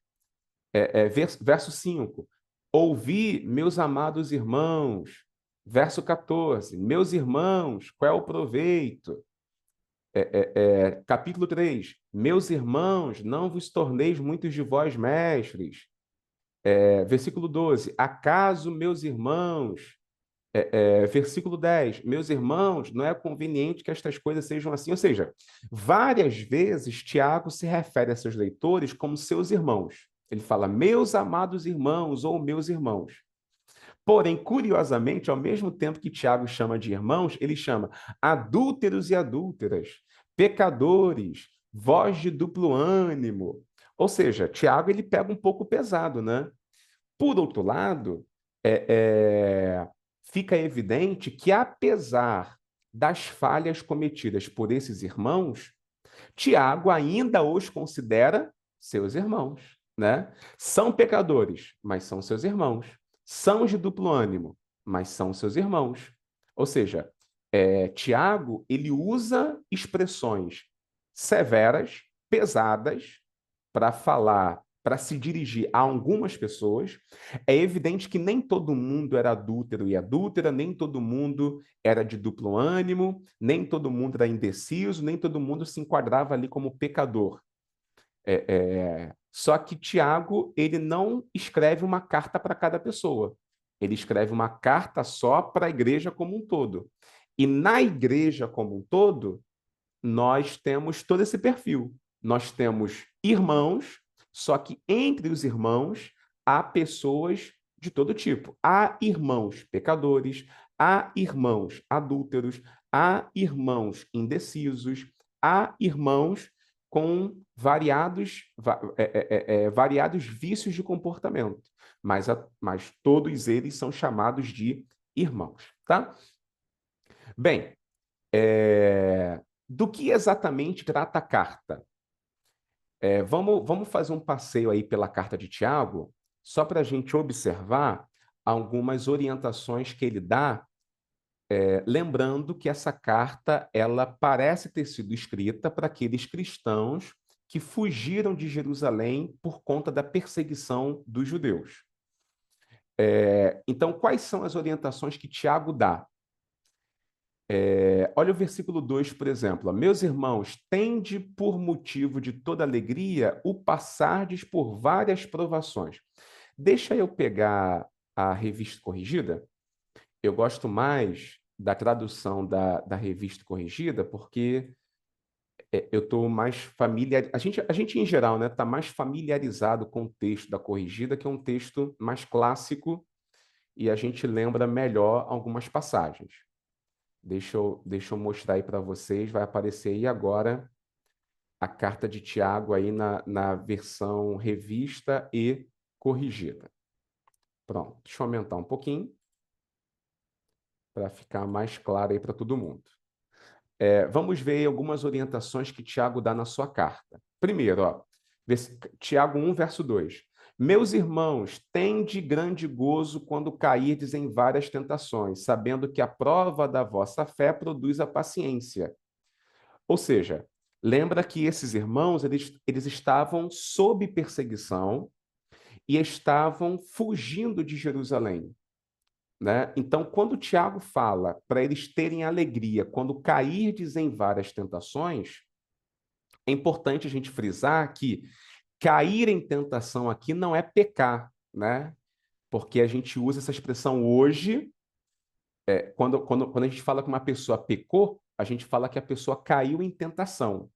Verso 5: Ouvi, meus amados irmãos. Verso 14: Meus irmãos, qual é o proveito? Capítulo 3: Meus irmãos, não vos torneis muitos de vós mestres. Versículo 12: Acaso, meus irmãos, versículo 10: Meus irmãos, não é conveniente que estas coisas sejam assim. Ou seja, várias vezes Tiago se refere a seus leitores como seus irmãos. Ele fala, meus amados irmãos ou meus irmãos. Porém, curiosamente, ao mesmo tempo que Tiago chama de irmãos, ele chama adúlteros e adúlteras, pecadores, voz de duplo ânimo. Ou seja, Tiago ele pega um pouco pesado, né? Por outro lado, é, é, fica evidente que, apesar das falhas cometidas por esses irmãos, Tiago ainda os considera seus irmãos, né? São pecadores, mas são seus irmãos. São de duplo ânimo, mas são seus irmãos. Ou seja, Tiago, ele usa expressões severas, pesadas, para falar, para se dirigir a algumas pessoas. É evidente que nem todo mundo era adúltero e adúltera, nem todo mundo era de duplo ânimo, nem todo mundo era indeciso, nem todo mundo se enquadrava ali como pecador. Só que Tiago, ele não escreve uma carta para cada pessoa. Ele escreve uma carta só para a igreja como um todo. E na igreja como um todo, nós temos todo esse perfil. Nós temos irmãos, só que entre os irmãos há pessoas de todo tipo. Há irmãos pecadores, há irmãos adúlteros, há irmãos indecisos, há irmãos com variados vícios de comportamento, mas todos eles são chamados de irmãos, tá? Bem, do que exatamente trata a carta? Vamos fazer um passeio aí pela carta de Tiago, só para a gente observar algumas orientações que ele dá, lembrando que essa carta ela parece ter sido escrita para aqueles cristãos que fugiram de Jerusalém por conta da perseguição dos judeus. Então, quais são as orientações que Tiago dá? Olha o versículo 2, por exemplo. Meus irmãos, tende por motivo de toda alegria o passardes por várias provações. Deixa eu pegar a revista corrigida. Eu gosto mais da tradução da revista corrigida, porque eu estou mais familiar. A gente, em geral, né, está mais familiarizado com o texto da corrigida, que é um texto mais clássico, e a gente lembra melhor algumas passagens. Deixa eu mostrar aí para vocês, vai aparecer aí agora a carta de Tiago aí na versão revista e corrigida. Pronto, deixa eu aumentar um pouquinho para ficar mais claro aí para todo mundo. Vamos ver aí algumas orientações que Tiago dá na sua carta. Primeiro, ó, Tiago 1, verso 2. Meus irmãos, tende grande gozo quando cairdes em várias tentações, sabendo que a prova da vossa fé produz a paciência. Ou seja, lembra que esses irmãos, eles estavam sob perseguição e estavam fugindo de Jerusalém, né? Então, quando Tiago fala para eles terem alegria quando cairdes em várias tentações, é importante a gente frisar que cair em tentação aqui não é pecar, né? Porque a gente usa essa expressão hoje, quando a gente fala que uma pessoa pecou, a gente fala que a pessoa caiu em tentação.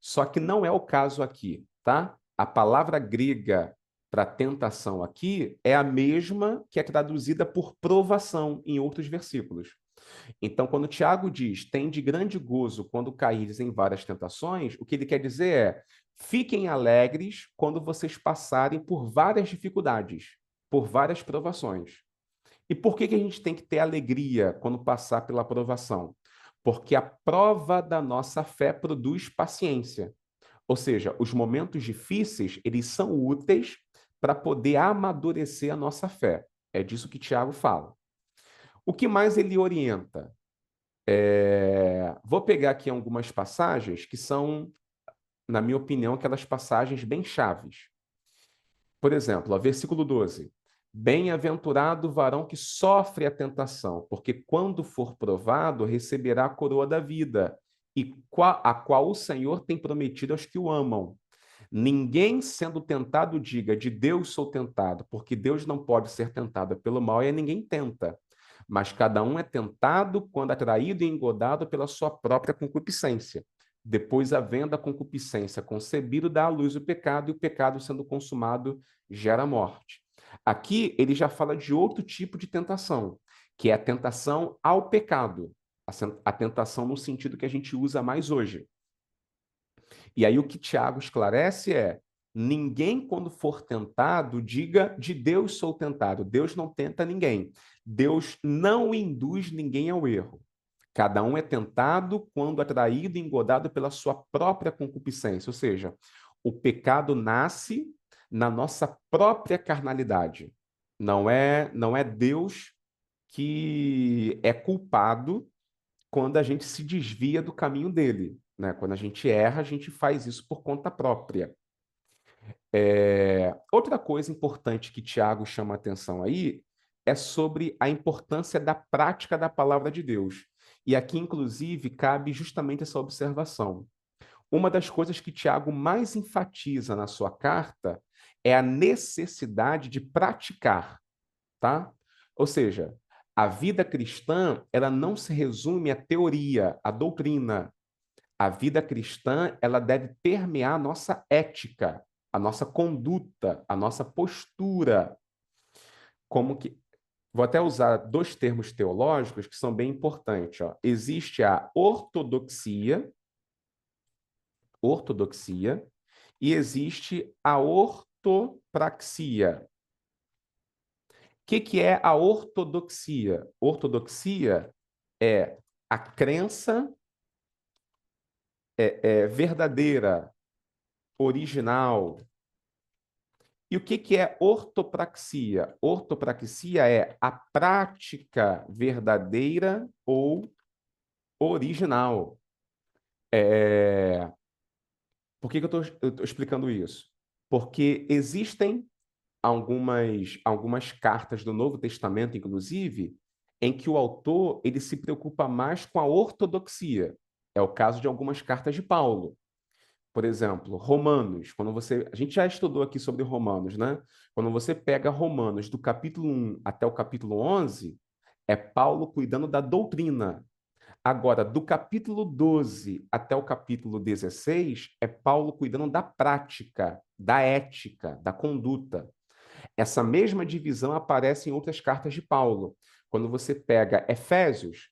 Só que não é o caso aqui, tá? A palavra grega para tentação aqui é a mesma que é traduzida por provação em outros versículos. Então, quando Tiago diz, tem de grande gozo quando caíres em várias tentações, o que ele quer dizer é, fiquem alegres quando vocês passarem por várias dificuldades, por várias provações. E por que a gente tem que ter alegria quando passar pela provação? Porque a prova da nossa fé produz paciência. Ou seja, os momentos difíceis, eles são úteis para poder amadurecer a nossa fé. É disso que Tiago fala. O que mais ele orienta? Vou pegar aqui algumas passagens que são, na minha opinião, aquelas passagens bem chaves. Por exemplo, ó, versículo 12. Bem-aventurado o varão que sofre a tentação, porque quando for provado, receberá a coroa da vida, a qual o Senhor tem prometido aos que o amam. Ninguém sendo tentado diga, de Deus sou tentado, porque Deus não pode ser tentado pelo mal e ninguém tenta. Mas cada um é tentado quando atraído e engodado pela sua própria concupiscência. Depois, havendo a concupiscência concebido, dá à luz o pecado, e o pecado, sendo consumado, gera morte. Aqui ele já fala de outro tipo de tentação, que é a tentação ao pecado, a tentação no sentido que a gente usa mais hoje. E aí o que Tiago esclarece é: ninguém, quando for tentado, diga de Deus sou tentado. Deus não tenta ninguém. Deus não induz ninguém ao erro. Cada um é tentado quando atraído e engodado pela sua própria concupiscência. Ou seja, o pecado nasce na nossa própria carnalidade. Não é Deus que é culpado quando a gente se desvia do caminho dele, né? Quando a gente erra, a gente faz isso por conta própria. Outra coisa importante que Tiago chama a atenção aí é sobre a importância da prática da palavra de Deus. E aqui, inclusive, cabe justamente essa observação. Uma das coisas que Tiago mais enfatiza na sua carta é a necessidade de praticar, tá? Ou seja, a vida cristã, ela não se resume à teoria, à doutrina. A vida cristã, ela deve permear a nossa ética, a nossa conduta, a nossa postura. Como que Vou até usar dois termos teológicos que são bem importantes, ó. Existe a ortodoxia, e existe a ortopraxia. O que é a ortodoxia? Ortodoxia é a crença verdadeira, original. E o que é ortopraxia? Ortopraxia é a prática verdadeira ou original. Por que eu estou explicando isso? Porque existem algumas cartas do Novo Testamento, inclusive, em que o autor ele se preocupa mais com a ortodoxia. É o caso de algumas cartas de Paulo. Por exemplo, Romanos, a gente já estudou aqui sobre Romanos, né? Quando você pega Romanos do capítulo 1 até o capítulo 11, é Paulo cuidando da doutrina. Agora, do capítulo 12 até o capítulo 16, é Paulo cuidando da prática, da ética, da conduta. Essa mesma divisão aparece em outras cartas de Paulo. Quando você pega Efésios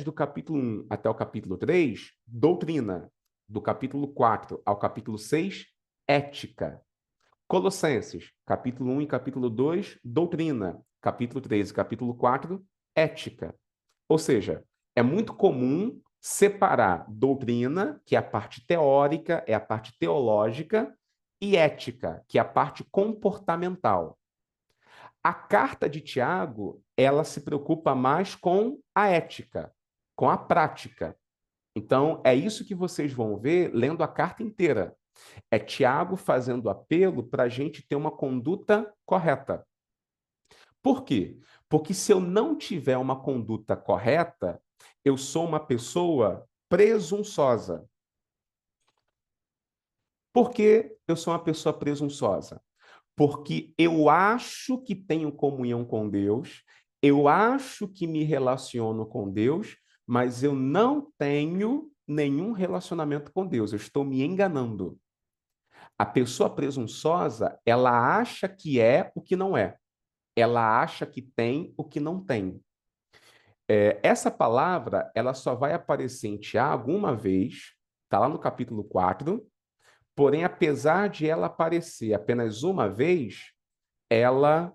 do capítulo 1 até o capítulo 3, doutrina. Do capítulo 4 ao capítulo 6, ética. Colossenses, capítulo 1 e capítulo 2, doutrina. Capítulo 3 e capítulo 4, ética. Ou seja, é muito comum separar doutrina, que é a parte teórica, é a parte teológica, e ética, que é a parte comportamental. A carta de Tiago, ela se preocupa mais com a ética, com a prática. Então, é isso que vocês vão ver lendo a carta inteira. É Tiago fazendo apelo para a gente ter uma conduta correta. Por quê? Porque se eu não tiver uma conduta correta, eu sou uma pessoa presunçosa. Por que eu sou uma pessoa presunçosa? Porque eu acho que tenho comunhão com Deus, eu acho que me relaciono com Deus, mas eu não tenho nenhum relacionamento com Deus, eu estou me enganando. A pessoa presunçosa, ela acha que é o que não é, ela acha que tem o que não tem. Essa palavra, ela só vai aparecer em Tiago uma vez, está lá no capítulo 4. Porém, apesar de ela aparecer apenas uma vez, ela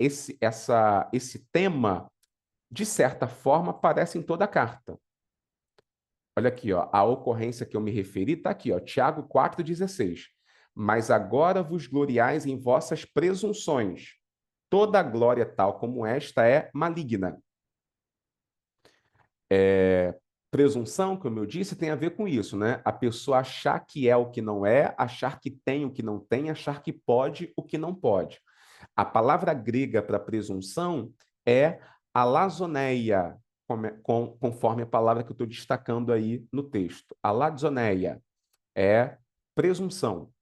esse tema, de certa forma, aparece em toda a carta. Olha aqui, ó, a ocorrência que eu me referi está aqui, ó, Tiago 4,16. Mas agora vos gloriais em vossas presunções. Toda glória tal como esta é maligna. Presunção, como eu disse, tem a ver com isso, né? A pessoa achar que é o que não é, achar que tem o que não tem, achar que pode o que não pode. A palavra grega para presunção é alazoneia, conforme a palavra que eu estou destacando aí no texto. Alazoneia é presunção.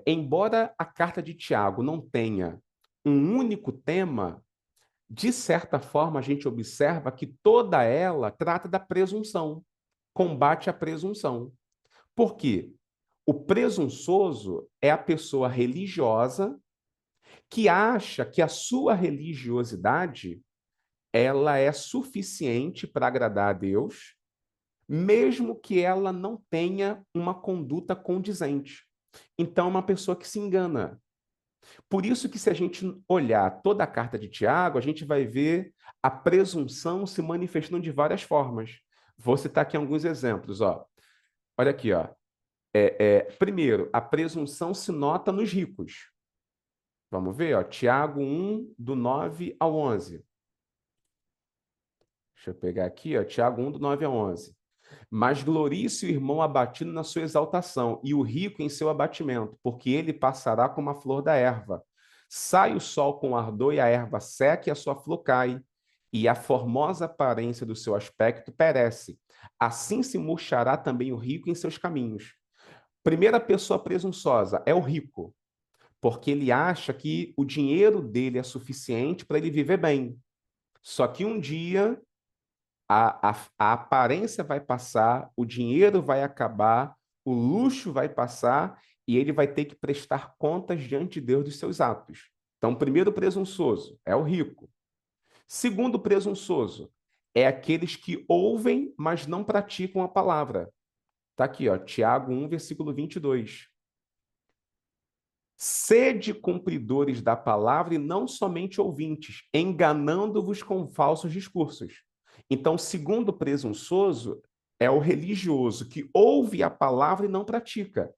Embora a carta de Tiago não tenha um único tema, de certa forma a gente observa que toda ela trata da presunção, combate à presunção. Por quê? O presunçoso é a pessoa religiosa que acha que a sua religiosidade ela é suficiente para agradar a Deus, mesmo que ela não tenha uma conduta condizente. Então, é uma pessoa que se engana. Por isso que se a gente olhar toda a carta de Tiago, a gente vai ver a presunção se manifestando de várias formas. Vou citar aqui alguns exemplos, ó. Olha aqui, ó. Primeiro, a presunção se nota nos ricos. Vamos ver, ó. Tiago 1, do 9 ao 11. Deixa eu pegar aqui, ó. Tiago 1, do 9 ao 11. Mas glorie-se o irmão abatido na sua exaltação, e o rico em seu abatimento, porque ele passará como a flor da erva. Sai o sol com ardor, e a erva seca, e a sua flor cai, e a formosa aparência do seu aspecto perece. Assim se murchará também o rico em seus caminhos. Primeira pessoa presunçosa é o rico, porque ele acha que o dinheiro dele é suficiente para ele viver bem. Só que um dia a aparência vai passar, o dinheiro vai acabar, o luxo vai passar e ele vai ter que prestar contas diante de Deus dos seus atos. Então, primeiro presunçoso é o rico. Segundo presunçoso é aqueles que ouvem, mas não praticam a palavra. Está aqui, ó, Tiago 1, versículo 22. Sede cumpridores da palavra e não somente ouvintes, enganando-vos com falsos discursos. Então, segundo presunçoso, é o religioso que ouve a palavra e não pratica.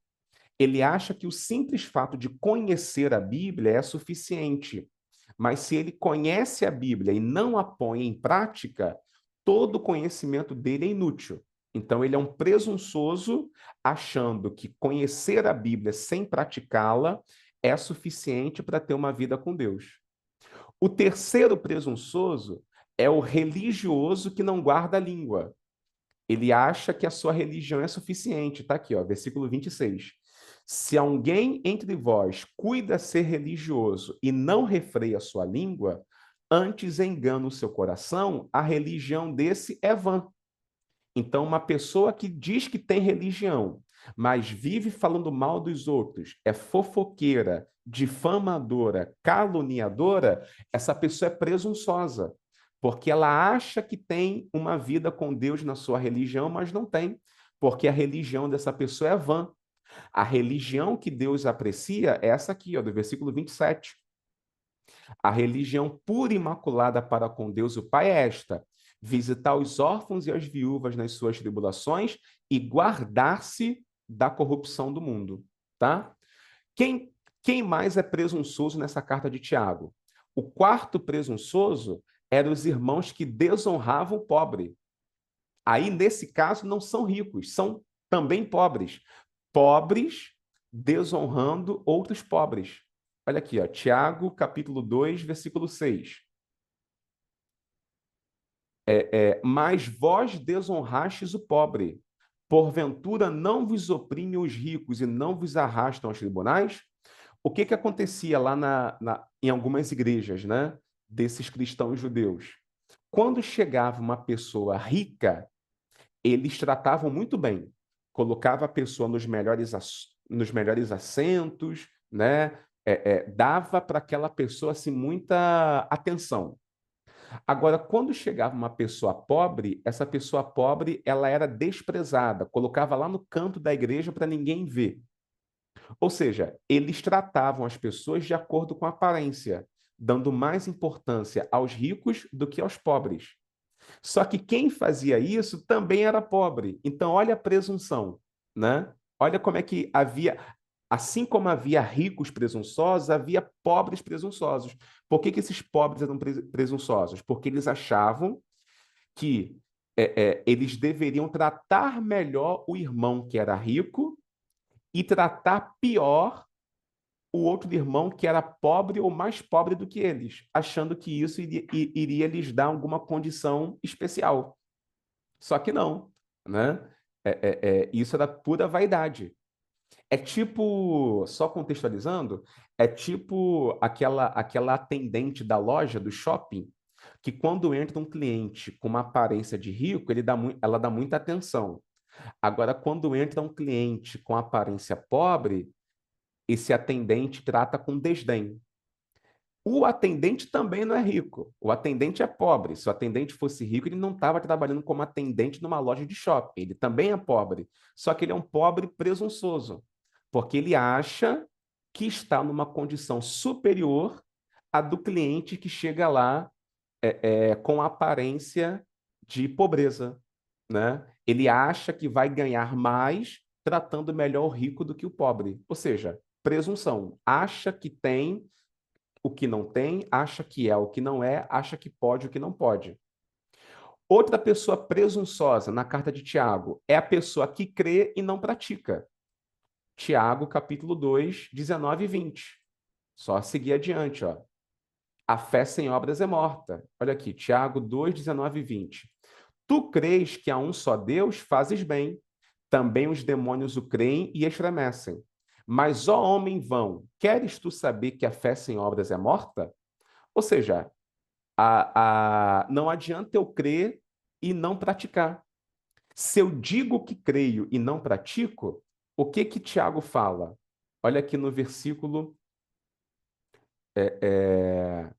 Ele acha que o simples fato de conhecer a Bíblia é suficiente. Mas se ele conhece a Bíblia e não a põe em prática, todo o conhecimento dele é inútil. Então, ele é um presunçoso, achando que conhecer a Bíblia sem praticá-la é suficiente para ter uma vida com Deus. O terceiro presunçoso é o religioso que não guarda a língua. Ele acha que a sua religião é suficiente. Está aqui, ó, versículo 26. Se alguém entre vós cuida ser religioso e não refreia a sua língua, antes engana o seu coração, a religião desse é vã. Então, uma pessoa que diz que tem religião, mas vive falando mal dos outros, é fofoqueira, difamadora, caluniadora, essa pessoa é presunçosa, porque ela acha que tem uma vida com Deus na sua religião, mas não tem, porque a religião dessa pessoa é vã. A religião que Deus aprecia é essa aqui, ó, do versículo 27. A religião pura e imaculada para com Deus o Pai é esta: visitar os órfãos e as viúvas nas suas tribulações e guardar-se da corrupção do mundo, tá? Quem mais é presunçoso nessa carta de Tiago? O quarto presunçoso eram os irmãos que desonravam o pobre. Aí, nesse caso, não são ricos, são também pobres. Pobres desonrando outros pobres. Olha aqui, ó, Tiago, capítulo 2, versículo 6. Mas vós desonrastes o pobre. Porventura não vos oprimem os ricos e não vos arrastam aos tribunais? O que acontecia lá em algumas igrejas, né, desses cristãos judeus? Quando chegava uma pessoa rica, eles tratavam muito bem. Colocava a pessoa nos melhores assentos, né? Dava para aquela pessoa assim, muita atenção. Agora, quando chegava uma pessoa pobre, essa pessoa pobre ela era desprezada, colocava lá no canto da igreja para ninguém ver. Ou seja, eles tratavam as pessoas de acordo com a aparência, dando mais importância aos ricos do que aos pobres. Só que quem fazia isso também era pobre. Então, olha a presunção, né? Olha como é que havia, assim como havia ricos presunçosos, havia pobres presunçosos. Por que esses pobres eram presunçosos? Porque eles achavam que eles deveriam tratar melhor o irmão que era rico e tratar pior o outro irmão que era pobre ou mais pobre do que eles, achando que isso iria lhes dar alguma condição especial. Só que não, né? Isso era pura vaidade. É tipo, só contextualizando, é tipo aquela atendente da loja, do shopping, que quando entra um cliente com uma aparência de rico, ela dá muita atenção. Agora, quando entra um cliente com aparência pobre, esse atendente trata com desdém. O atendente também não é rico. O atendente é pobre. Se o atendente fosse rico, ele não estava trabalhando como atendente numa loja de shopping. Ele também é pobre. Só que ele é um pobre presunçoso, porque ele acha que está numa condição superior à do cliente que chega lá com a aparência de pobreza, né? Ele acha que vai ganhar mais tratando melhor o rico do que o pobre. Ou seja, presunção. Acha que tem o que não tem, acha que é o que não é, acha que pode o que não pode. Outra pessoa presunçosa na carta de Tiago é a pessoa que crê e não pratica. Tiago, capítulo 2, 19 e 20. Só seguir adiante, ó. A fé sem obras é morta. Olha aqui, Tiago 2, 19 e 20. Tu crês que há um só Deus, fazes bem. Também os demônios o creem e estremecem. Mas, ó homem vão, queres tu saber que a fé sem obras é morta? Ou seja, não adianta eu crer e não praticar. Se eu digo que creio e não pratico, o que que Tiago fala? Olha aqui no versículo. é, é,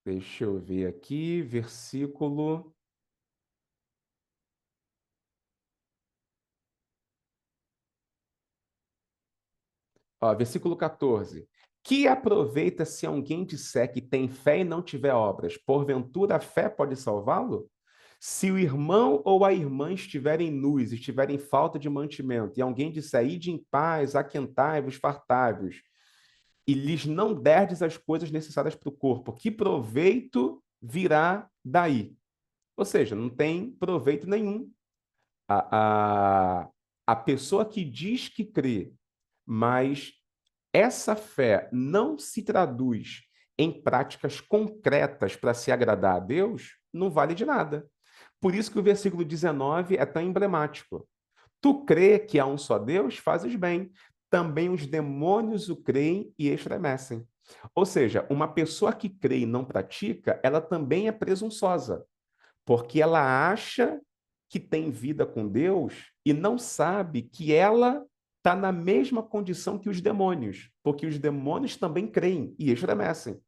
Deixa eu ver aqui, versículo. Ó, versículo 14. Que aproveita se alguém disser que tem fé e não tiver obras? Porventura a fé pode salvá-lo? Se o irmão ou a irmã estiverem nus, estiverem em falta de mantimento, e alguém disser, ide em paz, aquentai-vos, fartai-vos, e lhes não derdes as coisas necessárias para o corpo, que proveito virá daí? Ou seja, não tem proveito nenhum. A, a, a pessoa que diz que crê, mas essa fé não se traduz em práticas concretas para se agradar a Deus, não vale de nada. Por isso que o versículo 19 é tão emblemático. Tu crê que há um só Deus, fazes bem. Também os demônios o creem e estremecem. Ou seja, uma pessoa que crê e não pratica, ela também é presunçosa, porque ela acha que tem vida com Deus e não sabe que ela está na mesma condição que os demônios, porque os demônios também creem e estremecem.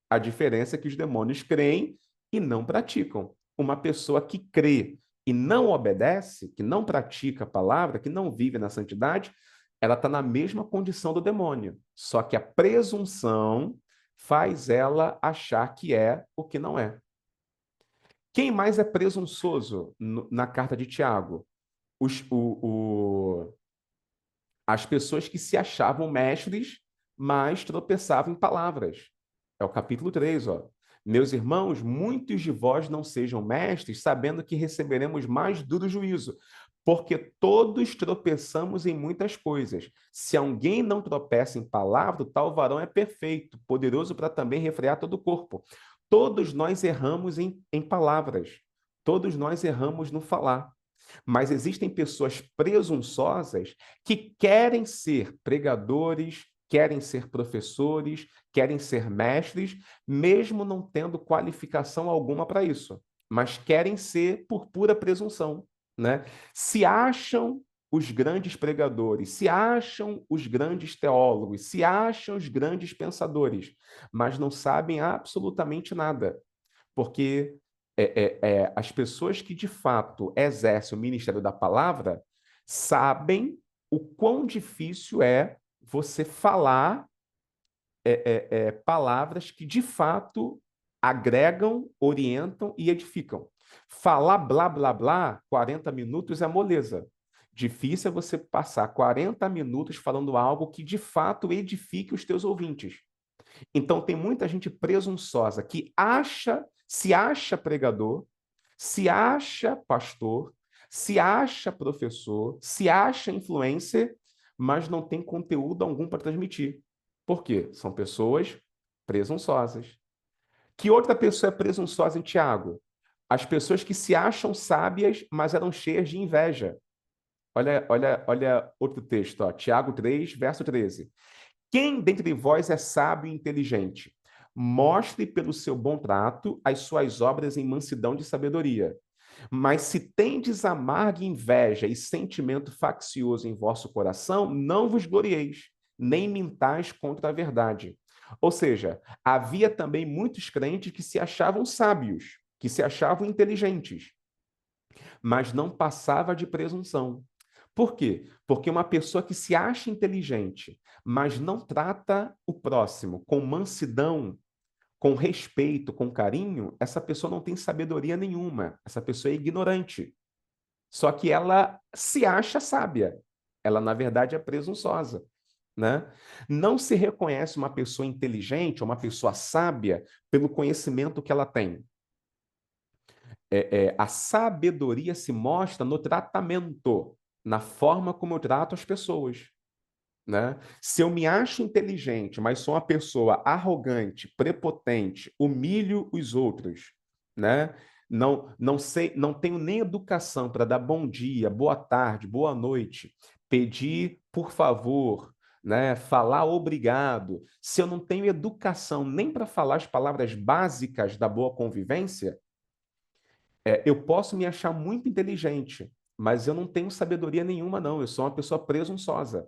A diferença é que os demônios creem e não praticam. Uma pessoa que crê e não obedece, que não pratica a palavra, que não vive na santidade, ela está na mesma condição do demônio. Só que a presunção faz ela achar que é o que não é. Quem mais é presunçoso na carta de Tiago? Os, as pessoas que se achavam mestres, mas tropeçavam em palavras. É o capítulo 3, ó. Meus irmãos, muitos de vós não sejam mestres, sabendo que receberemos mais duro juízo, porque todos tropeçamos em muitas coisas. Se alguém não tropeça em palavra, tal varão é perfeito, poderoso para também refrear todo o corpo. Todos nós erramos em palavras, todos nós erramos no falar. Mas existem pessoas presunçosas que querem ser pregadores, querem ser professores, querem ser mestres, mesmo não tendo qualificação alguma para isso, mas querem ser por pura presunção, né? Se acham os grandes pregadores, se acham os grandes teólogos, se acham os grandes pensadores, mas não sabem absolutamente nada, porque as pessoas que de fato exercem o ministério da palavra sabem o quão difícil é você falar palavras que de fato agregam, orientam e edificam. Falar blá blá blá 40 minutos é moleza. Difícil é você passar 40 minutos falando algo que de fato edifique os teus ouvintes. Então, tem muita gente presunçosa que se acha pregador, se acha pastor, se acha professor, se acha influencer, mas não tem conteúdo algum para transmitir. Por quê? São pessoas presunçosas. Que outra pessoa é presunçosa em Tiago? As pessoas que se acham sábias, mas eram cheias de inveja. Olha outro texto, ó, Tiago 3, verso 13. Quem dentre vós é sábio e inteligente? Mostre pelo seu bom trato as suas obras em mansidão de sabedoria. Mas se tendes amarga inveja e sentimento faccioso em vosso coração, não vos glorieis, nem mintais contra a verdade. Ou seja, havia também muitos crentes que se achavam sábios, que se achavam inteligentes, mas não passava de presunção. Por quê? Porque uma pessoa que se acha inteligente, mas não trata o próximo com mansidão, com respeito, com carinho, essa pessoa não tem sabedoria nenhuma. Essa pessoa é ignorante. Só que ela se acha sábia. Ela, na verdade, é presunçosa, né? Não se reconhece uma pessoa inteligente, uma pessoa sábia, pelo conhecimento que ela tem. A sabedoria se mostra no tratamento, na forma como eu trato as pessoas, né? Se eu me acho inteligente, mas sou uma pessoa arrogante, prepotente, humilho os outros, né? Não sei, não tenho nem educação para dar bom dia, boa tarde, boa noite, pedir por favor, né? Falar obrigado. Se eu não tenho educação nem para falar as palavras básicas da boa convivência, eu posso me achar muito inteligente, mas eu não tenho sabedoria nenhuma, não. Eu sou uma pessoa presunçosa.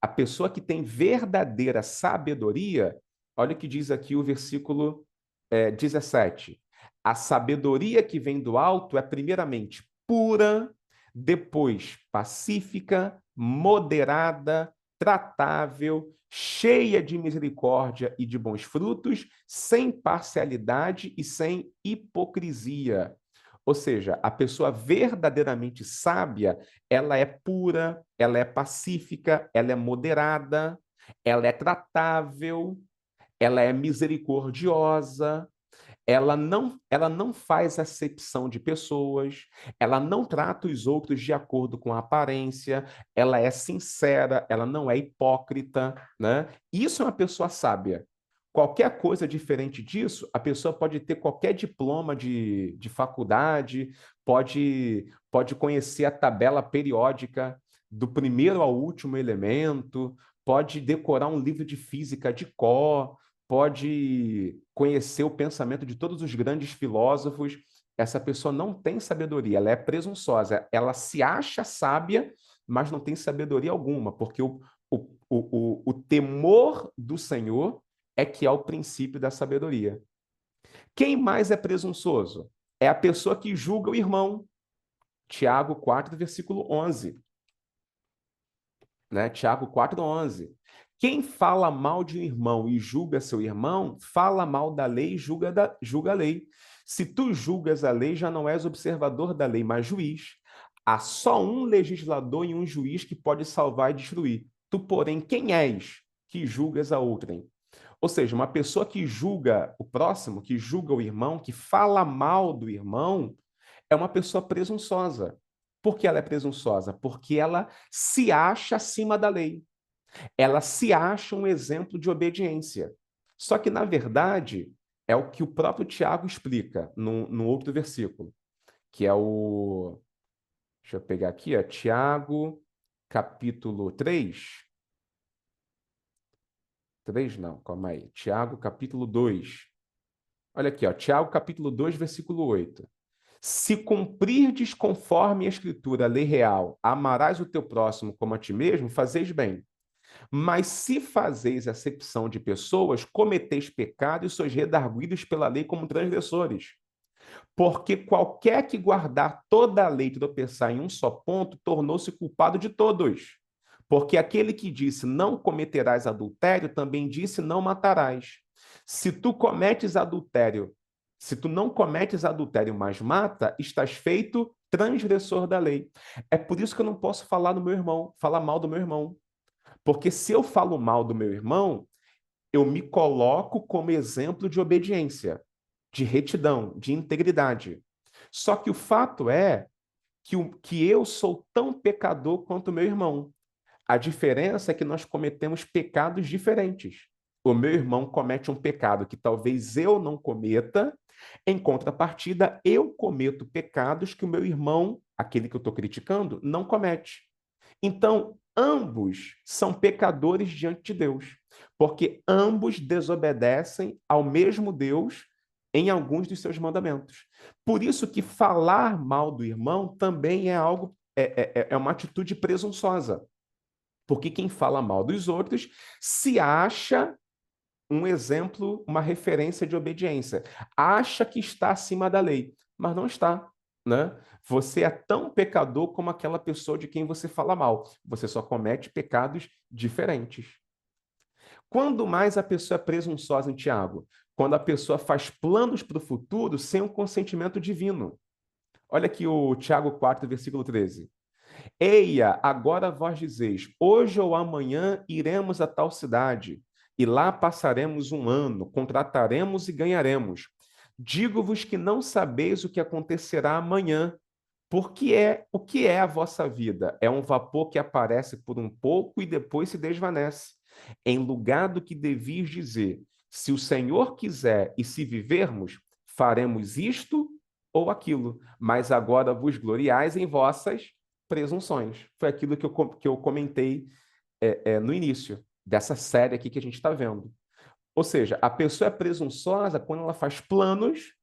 A pessoa que tem verdadeira sabedoria, olha o que diz aqui o versículo 17. A sabedoria que vem do alto é, primeiramente, pura, depois pacífica, moderada, tratável, cheia de misericórdia e de bons frutos, sem parcialidade e sem hipocrisia. Ou seja, a pessoa verdadeiramente sábia, ela é pura, ela é pacífica, ela é moderada, ela é tratável, ela é misericordiosa, ela não faz acepção de pessoas, ela não trata os outros de acordo com a aparência, ela é sincera, ela não é hipócrita, né? Isso é uma pessoa sábia. Qualquer coisa diferente disso, a pessoa pode ter qualquer diploma de faculdade, pode conhecer a tabela periódica do primeiro ao último elemento, pode decorar um livro de física de cor, pode conhecer o pensamento de todos os grandes filósofos. Essa pessoa não tem sabedoria, ela é presunçosa, ela se acha sábia, mas não tem sabedoria alguma, porque o temor do Senhor é que é o princípio da sabedoria. Quem mais é presunçoso? É a pessoa que julga o irmão. Tiago 4, versículo 11. Né? Tiago 4:11. Quem fala mal de um irmão e julga seu irmão, fala mal da lei e julga a lei. Se tu julgas a lei, já não és observador da lei, mas juiz. Há só um legislador e um juiz que pode salvar e destruir. Tu, porém, quem és que julgas a outrem? Ou seja, uma pessoa que julga o próximo, que julga o irmão, que fala mal do irmão, é uma pessoa presunçosa. Por que ela é presunçosa? Porque ela se acha acima da lei. Ela se acha um exemplo de obediência. Só que, na verdade, é o que o próprio Tiago explica no outro versículo, que é o. Deixa eu pegar aqui, ó, Tiago, capítulo 3. 3 não, calma aí. Tiago, capítulo 2. Olha aqui, ó, Tiago, capítulo 2, versículo 8. Se cumprirdes conforme a Escritura, a lei real, amarás o teu próximo como a ti mesmo, fazeis bem. Mas se fazeis acepção de pessoas, cometeis pecado e sois redarguidos pela lei como transgressores. Porque qualquer que guardar toda a lei e tropeçar em um só ponto, tornou-se culpado de todos. Porque aquele que disse não cometerás adultério, também disse não matarás. Se tu cometes adultério, se tu não cometes adultério, mas mata, estás feito transgressor da lei. É por isso que eu não posso falar do meu irmão, falar mal do meu irmão. Porque se eu falo mal do meu irmão, eu me coloco como exemplo de obediência, de retidão, de integridade. Só que o fato é que eu sou tão pecador quanto o meu irmão. A diferença é que nós cometemos pecados diferentes. O meu irmão comete um pecado que talvez eu não cometa, em contrapartida, eu cometo pecados que o meu irmão, aquele que eu estou criticando, não comete. Então, ambos são pecadores diante de Deus, porque ambos desobedecem ao mesmo Deus em alguns dos seus mandamentos. Por isso que falar mal do irmão também é algo, é uma atitude presunçosa. Porque quem fala mal dos outros se acha um exemplo, uma referência de obediência. Acha que está acima da lei, mas não está, né? Você é tão pecador como aquela pessoa de quem você fala mal. Você só comete pecados diferentes. Quando mais a pessoa é presunçosa em Tiago? Quando a pessoa faz planos para o futuro sem um consentimento divino. Olha aqui o Tiago 4, versículo 13. Eia, agora vós dizeis: hoje ou amanhã iremos a tal cidade, e lá passaremos um ano, contrataremos e ganharemos. Digo-vos que não sabeis o que acontecerá amanhã, porque o que é a vossa vida? É um vapor que aparece por um pouco e depois se desvanece. Em lugar do que devias dizer: se o Senhor quiser e se vivermos, faremos isto ou aquilo. Mas agora vos gloriais em vossas presunções. Foi aquilo que eu comentei no início dessa série aqui que a gente está vendo. Ou seja, a pessoa é presunçosa quando ela faz planos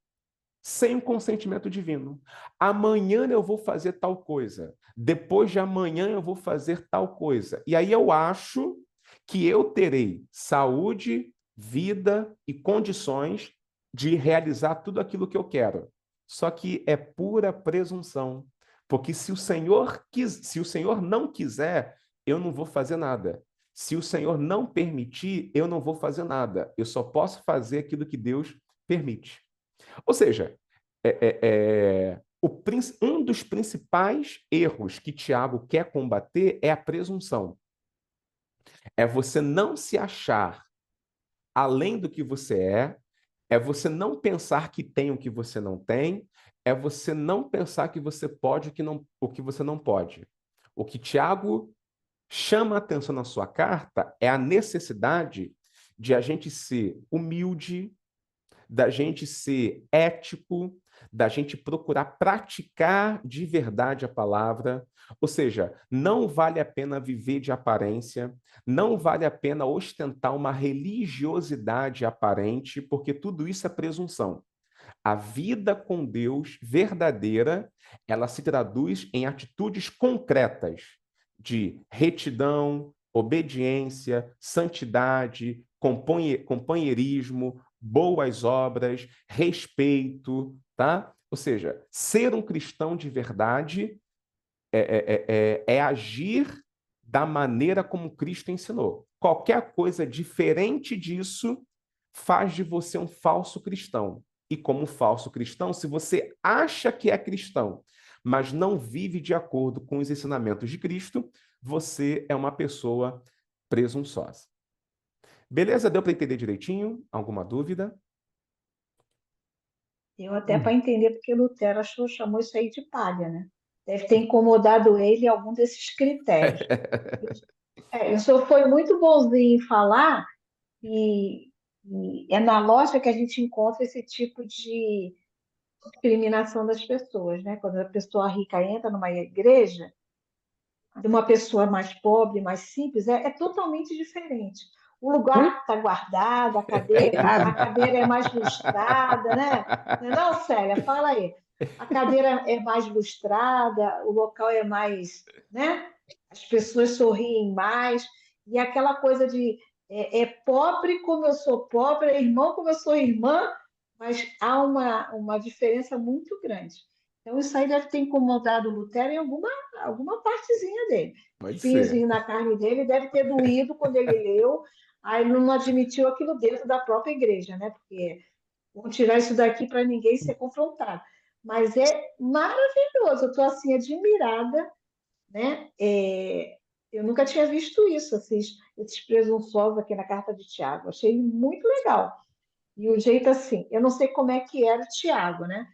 sem o consentimento divino. Amanhã eu vou fazer tal coisa. Depois de amanhã eu vou fazer tal coisa. E aí eu acho que eu terei saúde, vida e condições de realizar tudo aquilo que eu quero. Só que é pura presunção. Porque se o Senhor não quiser, eu não vou fazer nada. Se o Senhor não permitir, eu não vou fazer nada. Eu só posso fazer aquilo que Deus permite. Ou seja, um dos principais erros que Tiago quer combater é a presunção. É você não se achar além do que você é você não pensar que tem o que você não tem, é você não pensar que você pode o que você não pode. O que Tiago chama a atenção na sua carta é a necessidade de a gente ser humilde, da gente ser ético, da gente procurar praticar de verdade a palavra. Ou seja, não vale a pena viver de aparência, não vale a pena ostentar uma religiosidade aparente, porque tudo isso é presunção. A vida com Deus verdadeira, ela se traduz em atitudes concretas de retidão, obediência, santidade, companheirismo, boas obras, respeito, tá? Ou seja, ser um cristão de verdade é agir da maneira como Cristo ensinou. Qualquer coisa diferente disso faz de você um falso cristão. E como falso cristão, se você acha que é cristão, mas não vive de acordo com os ensinamentos de Cristo, você é uma pessoa presunçosa. Beleza? Deu para entender direitinho? Alguma dúvida? Eu até para entender porque Lutero chamou isso aí de palha, né? Deve ter incomodado ele algum desses critérios. O senhor foi muito bonzinho em falar e, e é na loja que a gente encontra esse tipo de discriminação das pessoas, né? Quando a pessoa rica entra numa igreja, de uma pessoa mais pobre, mais simples, é totalmente diferente. O lugar está guardado, a cadeira é mais lustrada, né? Não, é não, Célia, fala aí. A cadeira é mais lustrada, o local é mais, né? As pessoas sorriem mais, e aquela coisa de é pobre como eu sou pobre, é irmão como eu sou irmã, mas há uma diferença muito grande. Então, isso aí deve ter incomodado o Lutero em alguma partezinha dele. Pode ser. Espinhozinho na carne dele deve ter doído quando ele leu, aí ele não admitiu aquilo dentro da própria igreja, né? Porque vão tirar isso daqui para ninguém ser confrontado. Mas é maravilhoso, eu estou assim admirada, né? Eu nunca tinha visto isso, esses presunçosos aqui na carta de Tiago. Achei muito legal. E o jeito assim, eu não sei como é que era o Tiago, né?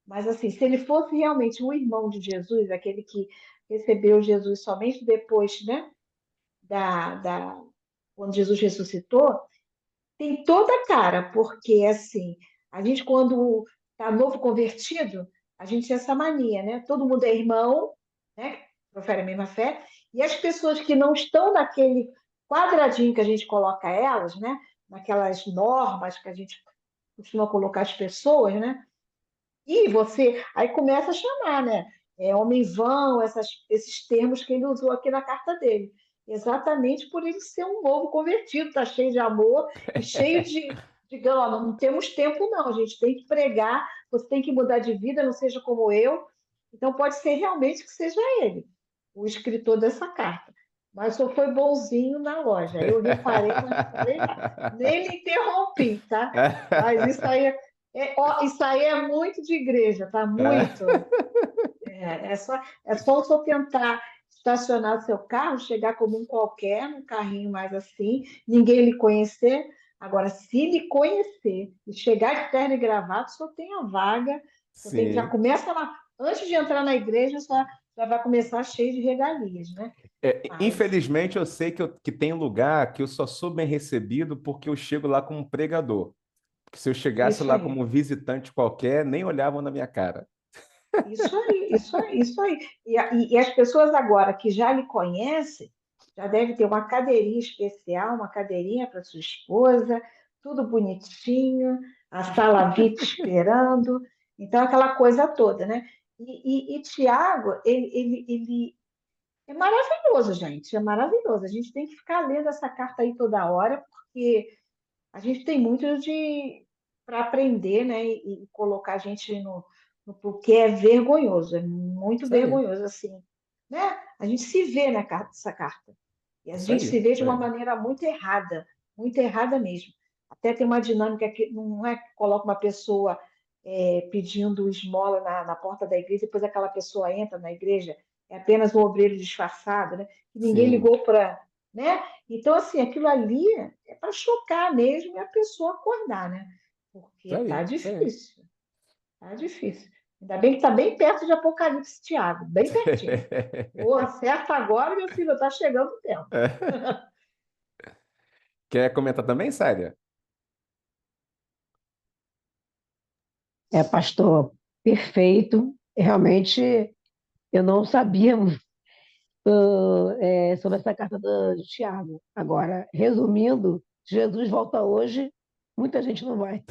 Mas assim, se ele fosse realmente um irmão de Jesus, aquele que recebeu Jesus somente depois, né, quando Jesus ressuscitou, tem toda a cara, porque assim, a gente quando está novo convertido, a gente tem essa mania, né? Todo mundo é irmão, né? Profere a mesma fé, e as pessoas que não estão naquele quadradinho que a gente coloca elas, né? Naquelas normas que a gente costuma colocar as pessoas, né? E você aí começa a chamar, né? Homem vão, esses termos que ele usou aqui na carta dele. Exatamente por ele ser um novo convertido, está cheio de amor e cheio de ó, não temos tempo, não. A gente tem que pregar, você tem que mudar de vida, não seja como eu. Então pode ser realmente que seja ele, o escritor dessa carta. Mas só foi bonzinho na loja. Eu reparei, mas não falei nada. Nem lhe interrompi, tá? Mas isso aí é muito de igreja, tá? Muito. É só você tentar estacionar o seu carro, chegar como um qualquer, num carrinho mais assim, ninguém lhe conhecer. Agora, se lhe conhecer e chegar de terno e gravata, só tem a vaga, já Sim. começa lá, antes de entrar na igreja, já vai começar cheio de regalias, né? Mas Infelizmente, eu sei que tem lugar que eu só sou bem recebido porque eu chego lá como pregador. Porque se eu chegasse isso lá aí. como um visitante qualquer, nem olhavam na minha cara. Isso aí, isso aí, isso aí. E as pessoas agora que já lhe conhecem, já deve ter uma cadeirinha especial, uma cadeirinha para sua esposa, tudo bonitinho, a sala VIP esperando, então aquela coisa toda, né? E Tiago, ele é maravilhoso, gente, é maravilhoso. A gente tem que ficar lendo essa carta aí toda hora, porque a gente tem muito de para aprender, né? E colocar a gente porque é vergonhoso, é muito Isso aí, vergonhoso, assim, né? A gente se vê nessa carta. E a isso gente aí, se vê isso de uma aí. maneira muito errada mesmo. Até tem uma dinâmica que não é que coloca uma pessoa pedindo esmola na porta da igreja, depois aquela pessoa entra na igreja, é apenas um obreiro disfarçado, né? Que ninguém Sim, ligou para, né? Então, assim, aquilo ali é para chocar mesmo e a pessoa acordar, né? isso Porque aí, isso aí. tá difícil. Ainda bem que está bem perto de Apocalipse, Tiago, bem pertinho. Pô, acerta agora, meu filho, tá chegando o tempo. Quer comentar também, Célia? Pastor, perfeito. Realmente, eu não sabia sobre essa carta do Tiago. Agora, resumindo, Jesus volta hoje, muita gente não vai.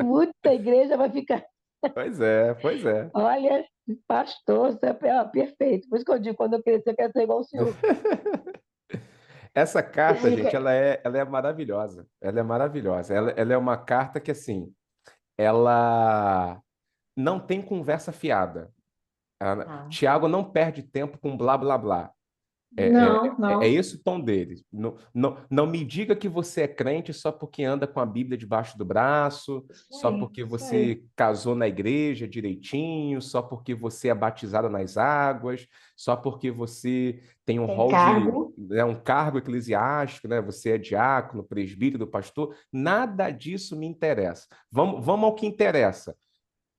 Muita igreja vai ficar. Pois é, pois é. Olha, pastor, você perfeito. Por isso que eu digo, quando eu crescer, eu quero ser igual ao senhor. Essa carta, gente, Érica, ela é maravilhosa. Ela é maravilhosa. Ela é uma carta que, assim, ela não tem conversa fiada. ah, Tiago não perde tempo com blá, blá, blá. não, É não. esse o tom dele. Não, não, não me diga que você é crente só porque anda com a Bíblia debaixo do braço, Isso só aí, porque isso aí. você casou na igreja direitinho, só porque você é batizado nas águas, só porque você tem um Tem rol de, cargo. um cargo eclesiástico, né? Você é diácono, presbítero, pastor. Nada disso me interessa. Vamos ao que interessa.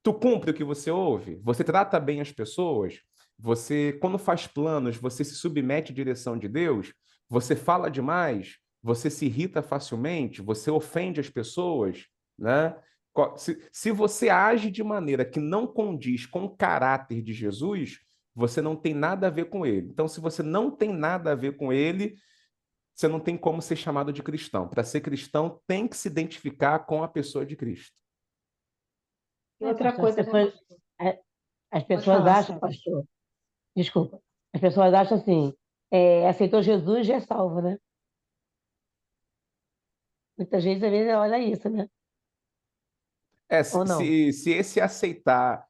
Tu cumpre o que você ouve? Você trata bem as pessoas? Você, quando faz planos, você se submete à direção de Deus? Você fala demais? Você se irrita facilmente? Você ofende as pessoas? Né? Se você age de maneira que não condiz com o caráter de Jesus, você não tem nada a ver com ele. Então, se você não tem nada a ver com ele, você não tem como ser chamado de cristão. Para ser cristão, tem que se identificar com a pessoa de Cristo. E outra Pastor, coisa, né, pastor? é, as Pode pessoas falar, acham, Sérgio. pastor, desculpa, as pessoas acham assim, aceitou Jesus já é salvo, né? Muita gente às vezes olha isso, né? Ou não? Se esse aceitar,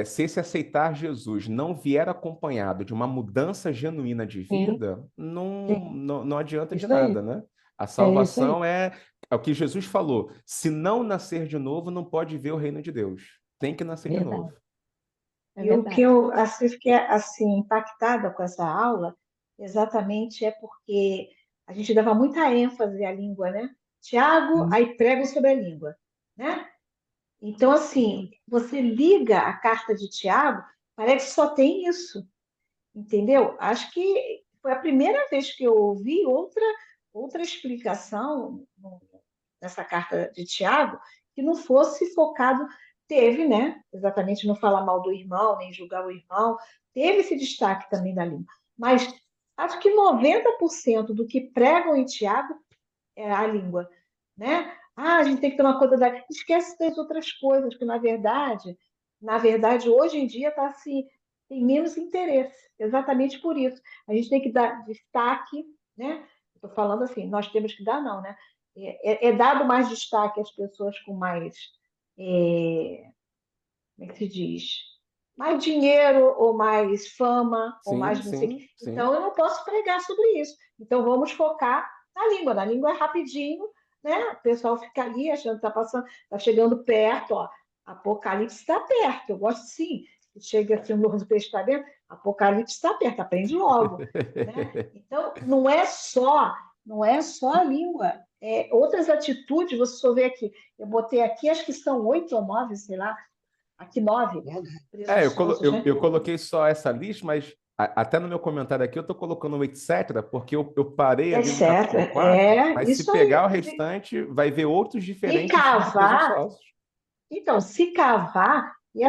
se esse aceitar Jesus não vier acompanhado de uma mudança genuína de Sim, vida, não, sim. não, não adianta de Isso aí. nada, né? A É isso aí. salvação é o que Jesus falou: se não nascer de novo, não pode ver o reino de Deus. Tem que nascer de novo. Verdade. É E o que verdade. eu assim, fiquei assim, impactada com essa aula, exatamente é porque a gente dava muita ênfase à língua, né? Tiago, Sim, aí prega sobre a língua, né? Então, assim, você liga a carta de Tiago, parece que só tem isso, entendeu? Acho que foi a primeira vez que eu ouvi outra explicação nessa carta de Tiago que não fosse focado, teve, né? Exatamente, não falar mal do irmão, nem julgar o irmão, teve esse destaque também da língua. Mas acho que 90% do que pregam em Tiago é a língua. né? Ah, a gente tem que tomar conta da... Esquece das outras coisas, que na verdade, hoje em dia está assim, tem menos interesse, exatamente por isso. A gente tem que dar destaque, né? Estou falando assim, nós temos que dar, não, né? É dado mais destaque às pessoas com mais, é, como é que se diz? Mais dinheiro, ou mais fama, ou Sim, mais não sei o quê. sim, sim. Então, eu não posso pregar sobre isso. Então, vamos focar na língua. Na língua é rapidinho, né? O pessoal fica ali achando que está passando, está chegando perto, ó. Apocalipse está perto. Eu gosto sim. Chega assim o Novo Testamento, Apocalipse está perto, aprende logo, né? Então, não é só a língua. Outras atitudes, você só vê aqui. Eu botei aqui, acho que são 8 ou 9, sei lá, aqui 9 Verdade. presunções, né? Eu coloquei só essa lista, mas até no meu comentário aqui eu estou colocando o etc., porque eu parei ali no Etc. capítulo 4, mas se Isso pegar o aí. restante, vai ver outros Se diferentes de cavar, presunçosos. então, se cavar, e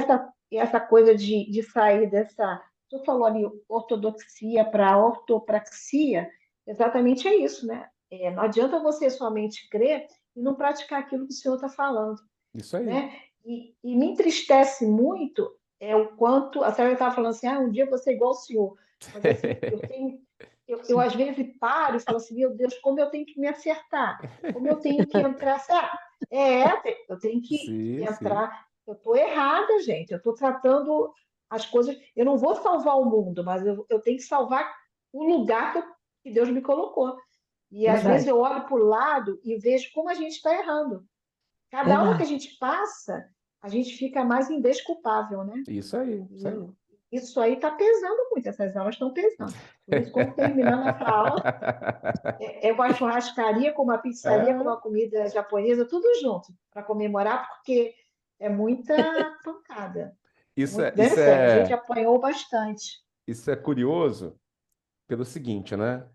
essa coisa de sair dessa. Tu falou ali, ortodoxia para ortopraxia, exatamente é isso, né? Não adianta você somente crer e não praticar aquilo que o Senhor está falando, Isso aí. né? E me entristece muito o quanto. A senhora estava falando assim, um dia eu vou ser igual ao Senhor. Mas assim, eu às vezes paro e falo assim, meu Deus, como eu tenho que me acertar, como eu tenho que entrar. Eu tenho que Sim, sim. entrar. Eu estou errada, gente. Eu estou tratando as coisas. Eu não vou salvar o mundo, mas eu tenho que salvar o lugar que Deus me colocou. E às vezes Verdade. eu olho para o lado e vejo como a gente está errando. Cada aula que a Verdade. gente passa, a gente fica mais indesculpável, né? Isso aí, isso E aí. isso aí está pesando muito, essas aulas estão pesando. Por isso, quando terminando essa aula, é uma churrascaria com uma pizzaria, com uma É, comida japonesa, tudo junto, para comemorar, porque é muita pancada. É isso muito, é, é isso sério, a gente é, apanhou bastante. isso é curioso pelo seguinte, né?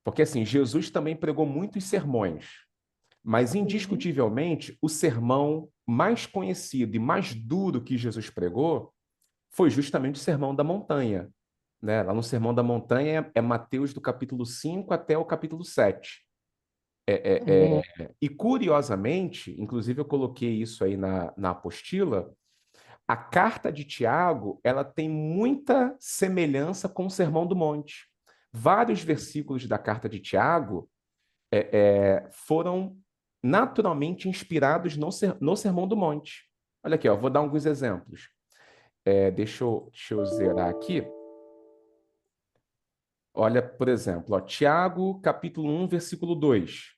Porque assim, Jesus também pregou muitos sermões, mas Sim. indiscutivelmente o sermão mais conhecido e mais duro que Jesus pregou foi justamente o Sermão da Montanha, né? Lá no Sermão da Montanha é Mateus do capítulo 5 até o capítulo 7. É, E curiosamente, inclusive eu coloquei isso aí na apostila, a carta de Tiago, ela tem muita semelhança com o Sermão do Monte. Vários versículos da carta de Tiago foram naturalmente inspirados no Sermão do Monte. Olha aqui, ó, vou dar alguns exemplos. Deixa eu zerar aqui. Olha, por exemplo, ó, Tiago, capítulo 1, versículo 2.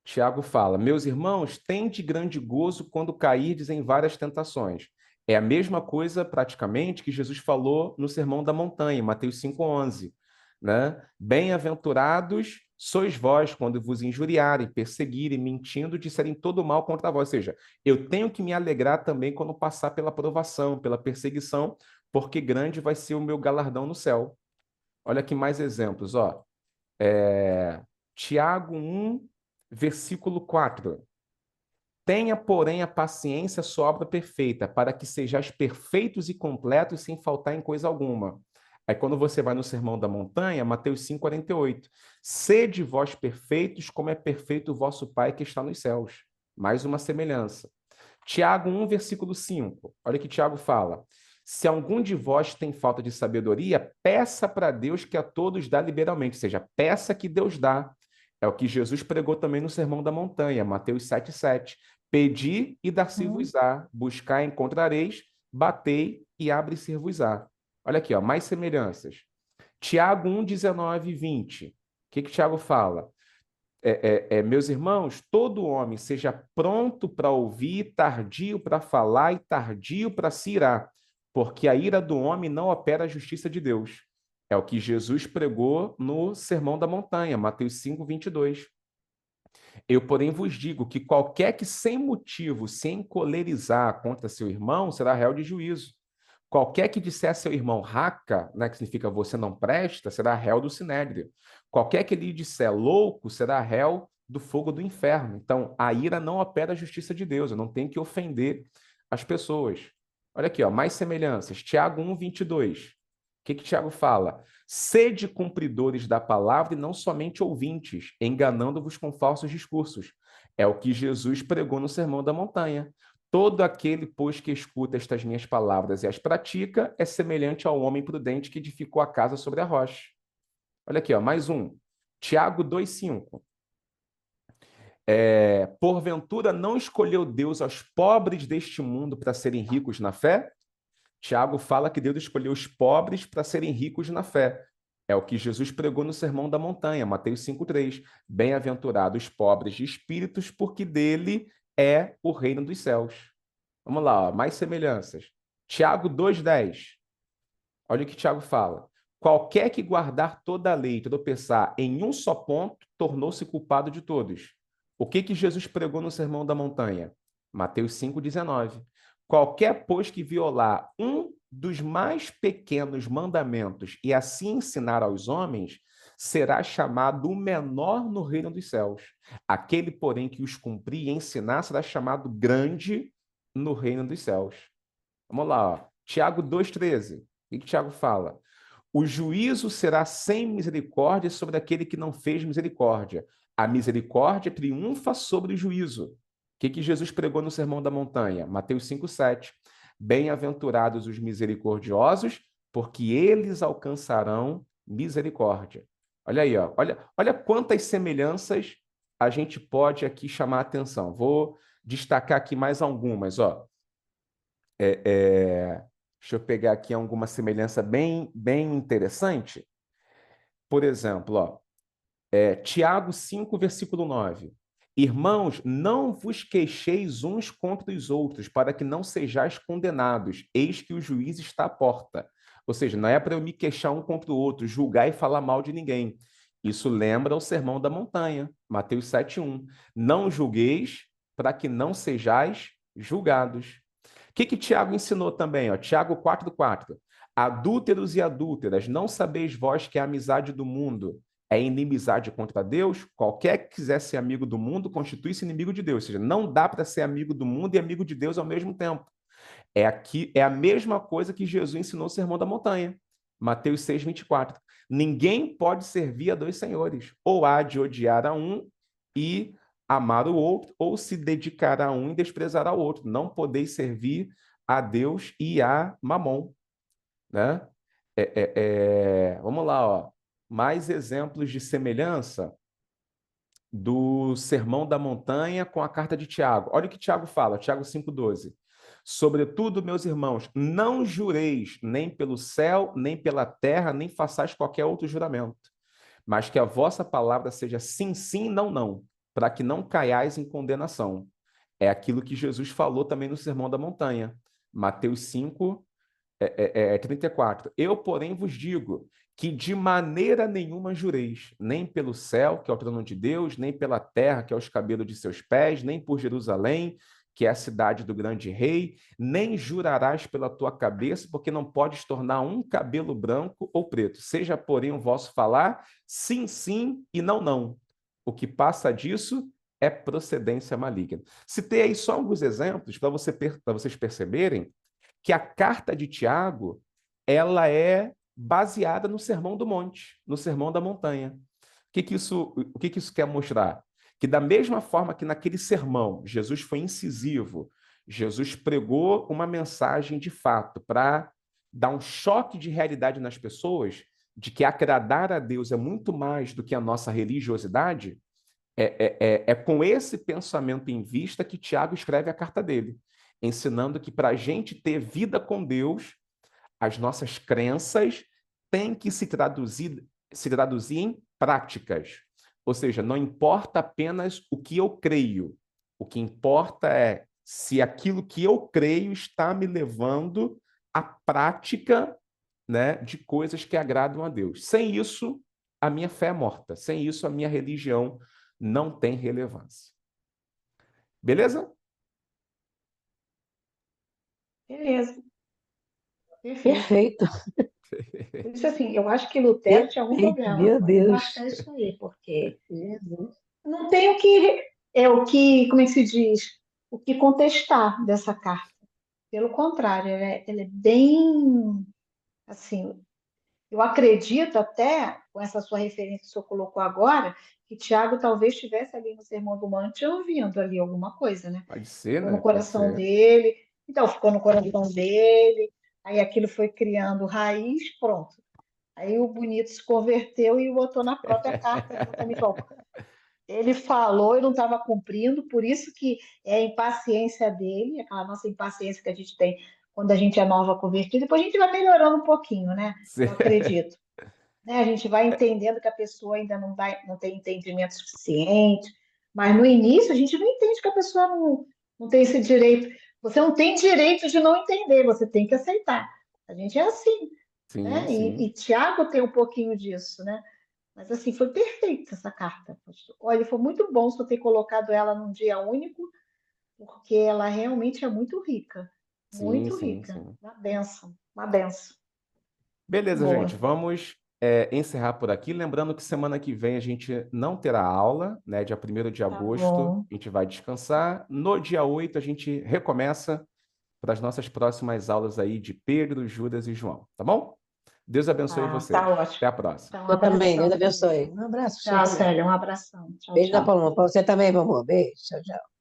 Tiago fala: Meus irmãos, tende grande gozo quando cairdes em várias tentações. É a mesma coisa, praticamente, que Jesus falou no Sermão da Montanha, Mateus 5,11. Né? Bem-aventurados sois vós quando vos injuriarem, perseguirem, mentindo, disserem todo mal contra vós. Ou seja, eu tenho que me alegrar também quando passar pela provação, pela perseguição, porque grande vai ser o meu galardão no céu. Olha aqui mais exemplos, ó. Tiago 1, versículo 4. Tenha, porém, a paciência sua obra perfeita, para que sejais perfeitos e completos sem faltar em coisa alguma. Aí, quando você vai no Sermão da Montanha, Mateus 5,48. Sede vós perfeitos, como é perfeito o vosso Pai que está nos céus. Mais uma semelhança. Tiago 1, versículo 5. Olha o que Tiago fala. Se algum de vós tem falta de sabedoria, peça para Deus que a todos dá liberalmente. Ou seja, peça que Deus dá. É o que Jesus pregou também no Sermão da Montanha, Mateus 7,7. Pedi e Hum. dar-se-vos-á. Buscar e encontrareis. Batei e abre-se-vos-á. Olha aqui, ó, mais semelhanças. Tiago 1, 19 e 20. O que Tiago fala? Meus irmãos, todo homem seja pronto para ouvir, tardio para falar e tardio para se irar, porque a ira do homem não opera a justiça de Deus. É o que Jesus pregou no Sermão da Montanha, Mateus 5, 22. Eu, porém, vos digo que qualquer que sem motivo se encolerizar contra seu irmão será réu de juízo. Qualquer que disser a seu irmão raca, né, que significa você não presta, será réu do sinédrio. Qualquer que lhe disser louco será réu do fogo do inferno. Então, a ira não opera a justiça de Deus, eu não tenho que ofender as pessoas. Olha aqui, ó, mais semelhanças. Tiago 1, 22. O que Tiago fala? Sede cumpridores da palavra e não somente ouvintes, enganando-vos com falsos discursos. É o que Jesus pregou no Sermão da Montanha. Todo aquele, pois, que escuta estas minhas palavras e as pratica, é semelhante ao homem prudente que edificou a casa sobre a rocha. Olha aqui, ó, mais um. Tiago 2,5. Porventura não escolheu Deus aos pobres deste mundo para serem ricos na fé? Tiago fala que Deus escolheu os pobres para serem ricos na fé. É o que Jesus pregou no Sermão da Montanha, Mateus 5,3. Bem-aventurados os pobres de espíritos, porque dele é o reino dos céus. Vamos lá, ó, mais semelhanças. Tiago 2,10. Olha o que Tiago fala. Qualquer que guardar toda a lei e tropeçar em um só ponto, tornou-se culpado de todos. O que Jesus pregou no Sermão da Montanha? Mateus 5,19. Qualquer, pois, que violar um dos mais pequenos mandamentos e assim ensinar aos homens, será chamado o menor no reino dos céus. Aquele, porém, que os cumprir e ensinar, será chamado grande no reino dos céus. Vamos lá, ó. Tiago 2,13. O que Tiago fala? O juízo será sem misericórdia sobre aquele que não fez misericórdia. A misericórdia triunfa sobre o juízo. O que Jesus pregou no Sermão da Montanha? Mateus 5,7. Bem-aventurados os misericordiosos, porque eles alcançarão misericórdia. Olha aí, ó. Olha quantas semelhanças a gente pode aqui chamar a atenção. Vou destacar aqui mais algumas, ó. Deixa eu pegar aqui alguma semelhança bem interessante. Por exemplo, ó, Tiago 5, versículo 9. Irmãos, não vos queixeis uns contra os outros, para que não sejais condenados. Eis que o juiz está à porta. Ou seja, não é para eu me queixar um contra o outro, julgar e falar mal de ninguém. Isso lembra o Sermão da Montanha, Mateus 7,1. Não julgueis, para que não sejais julgados. O que Tiago ensinou também? Ó? Tiago 4,4. Adúlteros e adúlteras, não sabeis vós que a amizade do mundo é inimizade contra Deus? Qualquer que quiser ser amigo do mundo constitui-se inimigo de Deus. Ou seja, não dá para ser amigo do mundo e amigo de Deus ao mesmo tempo. É a mesma coisa que Jesus ensinou no Sermão da Montanha. Mateus 6,24. Ninguém pode servir a dois senhores. Ou há de odiar a um e amar o outro, ou se dedicar a um e desprezar ao outro. Não podeis servir a Deus e a Mamon. Né? Vamos lá, ó. Mais exemplos de semelhança do Sermão da Montanha com a carta de Tiago. Olha o que Tiago fala, Tiago 5,12. Sobretudo, meus irmãos, não jureis nem pelo céu, nem pela terra, nem façais qualquer outro juramento, mas que a vossa palavra seja sim, sim, não, não, para que não caiais em condenação. É aquilo que Jesus falou também no Sermão da Montanha. Mateus 5, 34. Eu, porém, vos digo que de maneira nenhuma jureis, nem pelo céu, que é o trono de Deus, nem pela terra, que é os cabelos de seus pés, nem por Jerusalém, que é a cidade do grande rei, nem jurarás pela tua cabeça, porque não podes tornar um cabelo branco ou preto. Seja, porém, o vosso falar sim, sim e não, não. O que passa disso é procedência maligna. Citei aí só alguns exemplos para vocês perceberem que a carta de Tiago, ela é baseada no Sermão do Monte, no Sermão da Montanha. O que isso quer mostrar? Que da mesma forma que naquele sermão Jesus foi incisivo, Jesus pregou uma mensagem de fato para dar um choque de realidade nas pessoas, de que agradar a Deus é muito mais do que a nossa religiosidade. É com esse pensamento em vista que Tiago escreve a carta dele, ensinando que para a gente ter vida com Deus, as nossas crenças têm que se traduzir em práticas. Ou seja, não importa apenas o que eu creio, o que importa é se aquilo que eu creio está me levando à prática, né, de coisas que agradam a Deus. Sem isso, a minha fé é morta. Sem isso, a minha religião não tem relevância. Beleza? Beleza, perfeito. Perfeito. Por isso, assim, eu acho que Lutero tinha algum Perfeito, problema meu com Deus. relação a isso aí, porque não tem como é que se diz, o que contestar dessa carta. Pelo contrário, ela é bem, assim, Eu acredito até, com essa sua referência que o senhor colocou agora, que Tiago talvez estivesse ali no Sermão do Monte ouvindo ali alguma coisa, né? Pode ser, Ficou no né? Pode coração ser. dele, então ficou no coração dele, aí aquilo foi criando raiz, pronto. Aí o bonito se converteu e botou na própria carta exatamente, ó, ele falou e não estava cumprindo, por isso que é a impaciência dele, aquela nossa impaciência que a gente tem quando a gente é nova convertida, depois a gente vai melhorando um pouquinho, né? Eu acredito. Né? A gente vai entendendo que a pessoa ainda não tem entendimento suficiente, mas no início a gente não entende que a pessoa não tem esse direito. Você não tem direito de não entender, você tem que aceitar. A gente é assim, Sim, né? sim. E Tiago tem um pouquinho disso, né? Mas assim, foi perfeita essa carta, pastor. Olha, foi muito bom você ter colocado ela num dia único, porque ela realmente é muito rica. Sim, Muito sim, rica. sim. Uma benção, uma benção. Muito Beleza, gente. boa. Vamos encerrar por aqui. Lembrando que semana que vem a gente não terá aula, né? Dia 1º de Tá agosto, bom. a gente vai descansar. No dia 8, a gente recomeça para as nossas próximas aulas aí de Pedro, Judas e João, tá bom? Deus abençoe Ah, tá vocês. Até ótimo. a próxima. Então, um Eu também, Deus abração, querido. abençoe. Um abraço para você Tchau, também. Célia. Um abração. Tchau, Beijo na tchau. palma. Para você também, meu amor. Beijo. Tchau, tchau.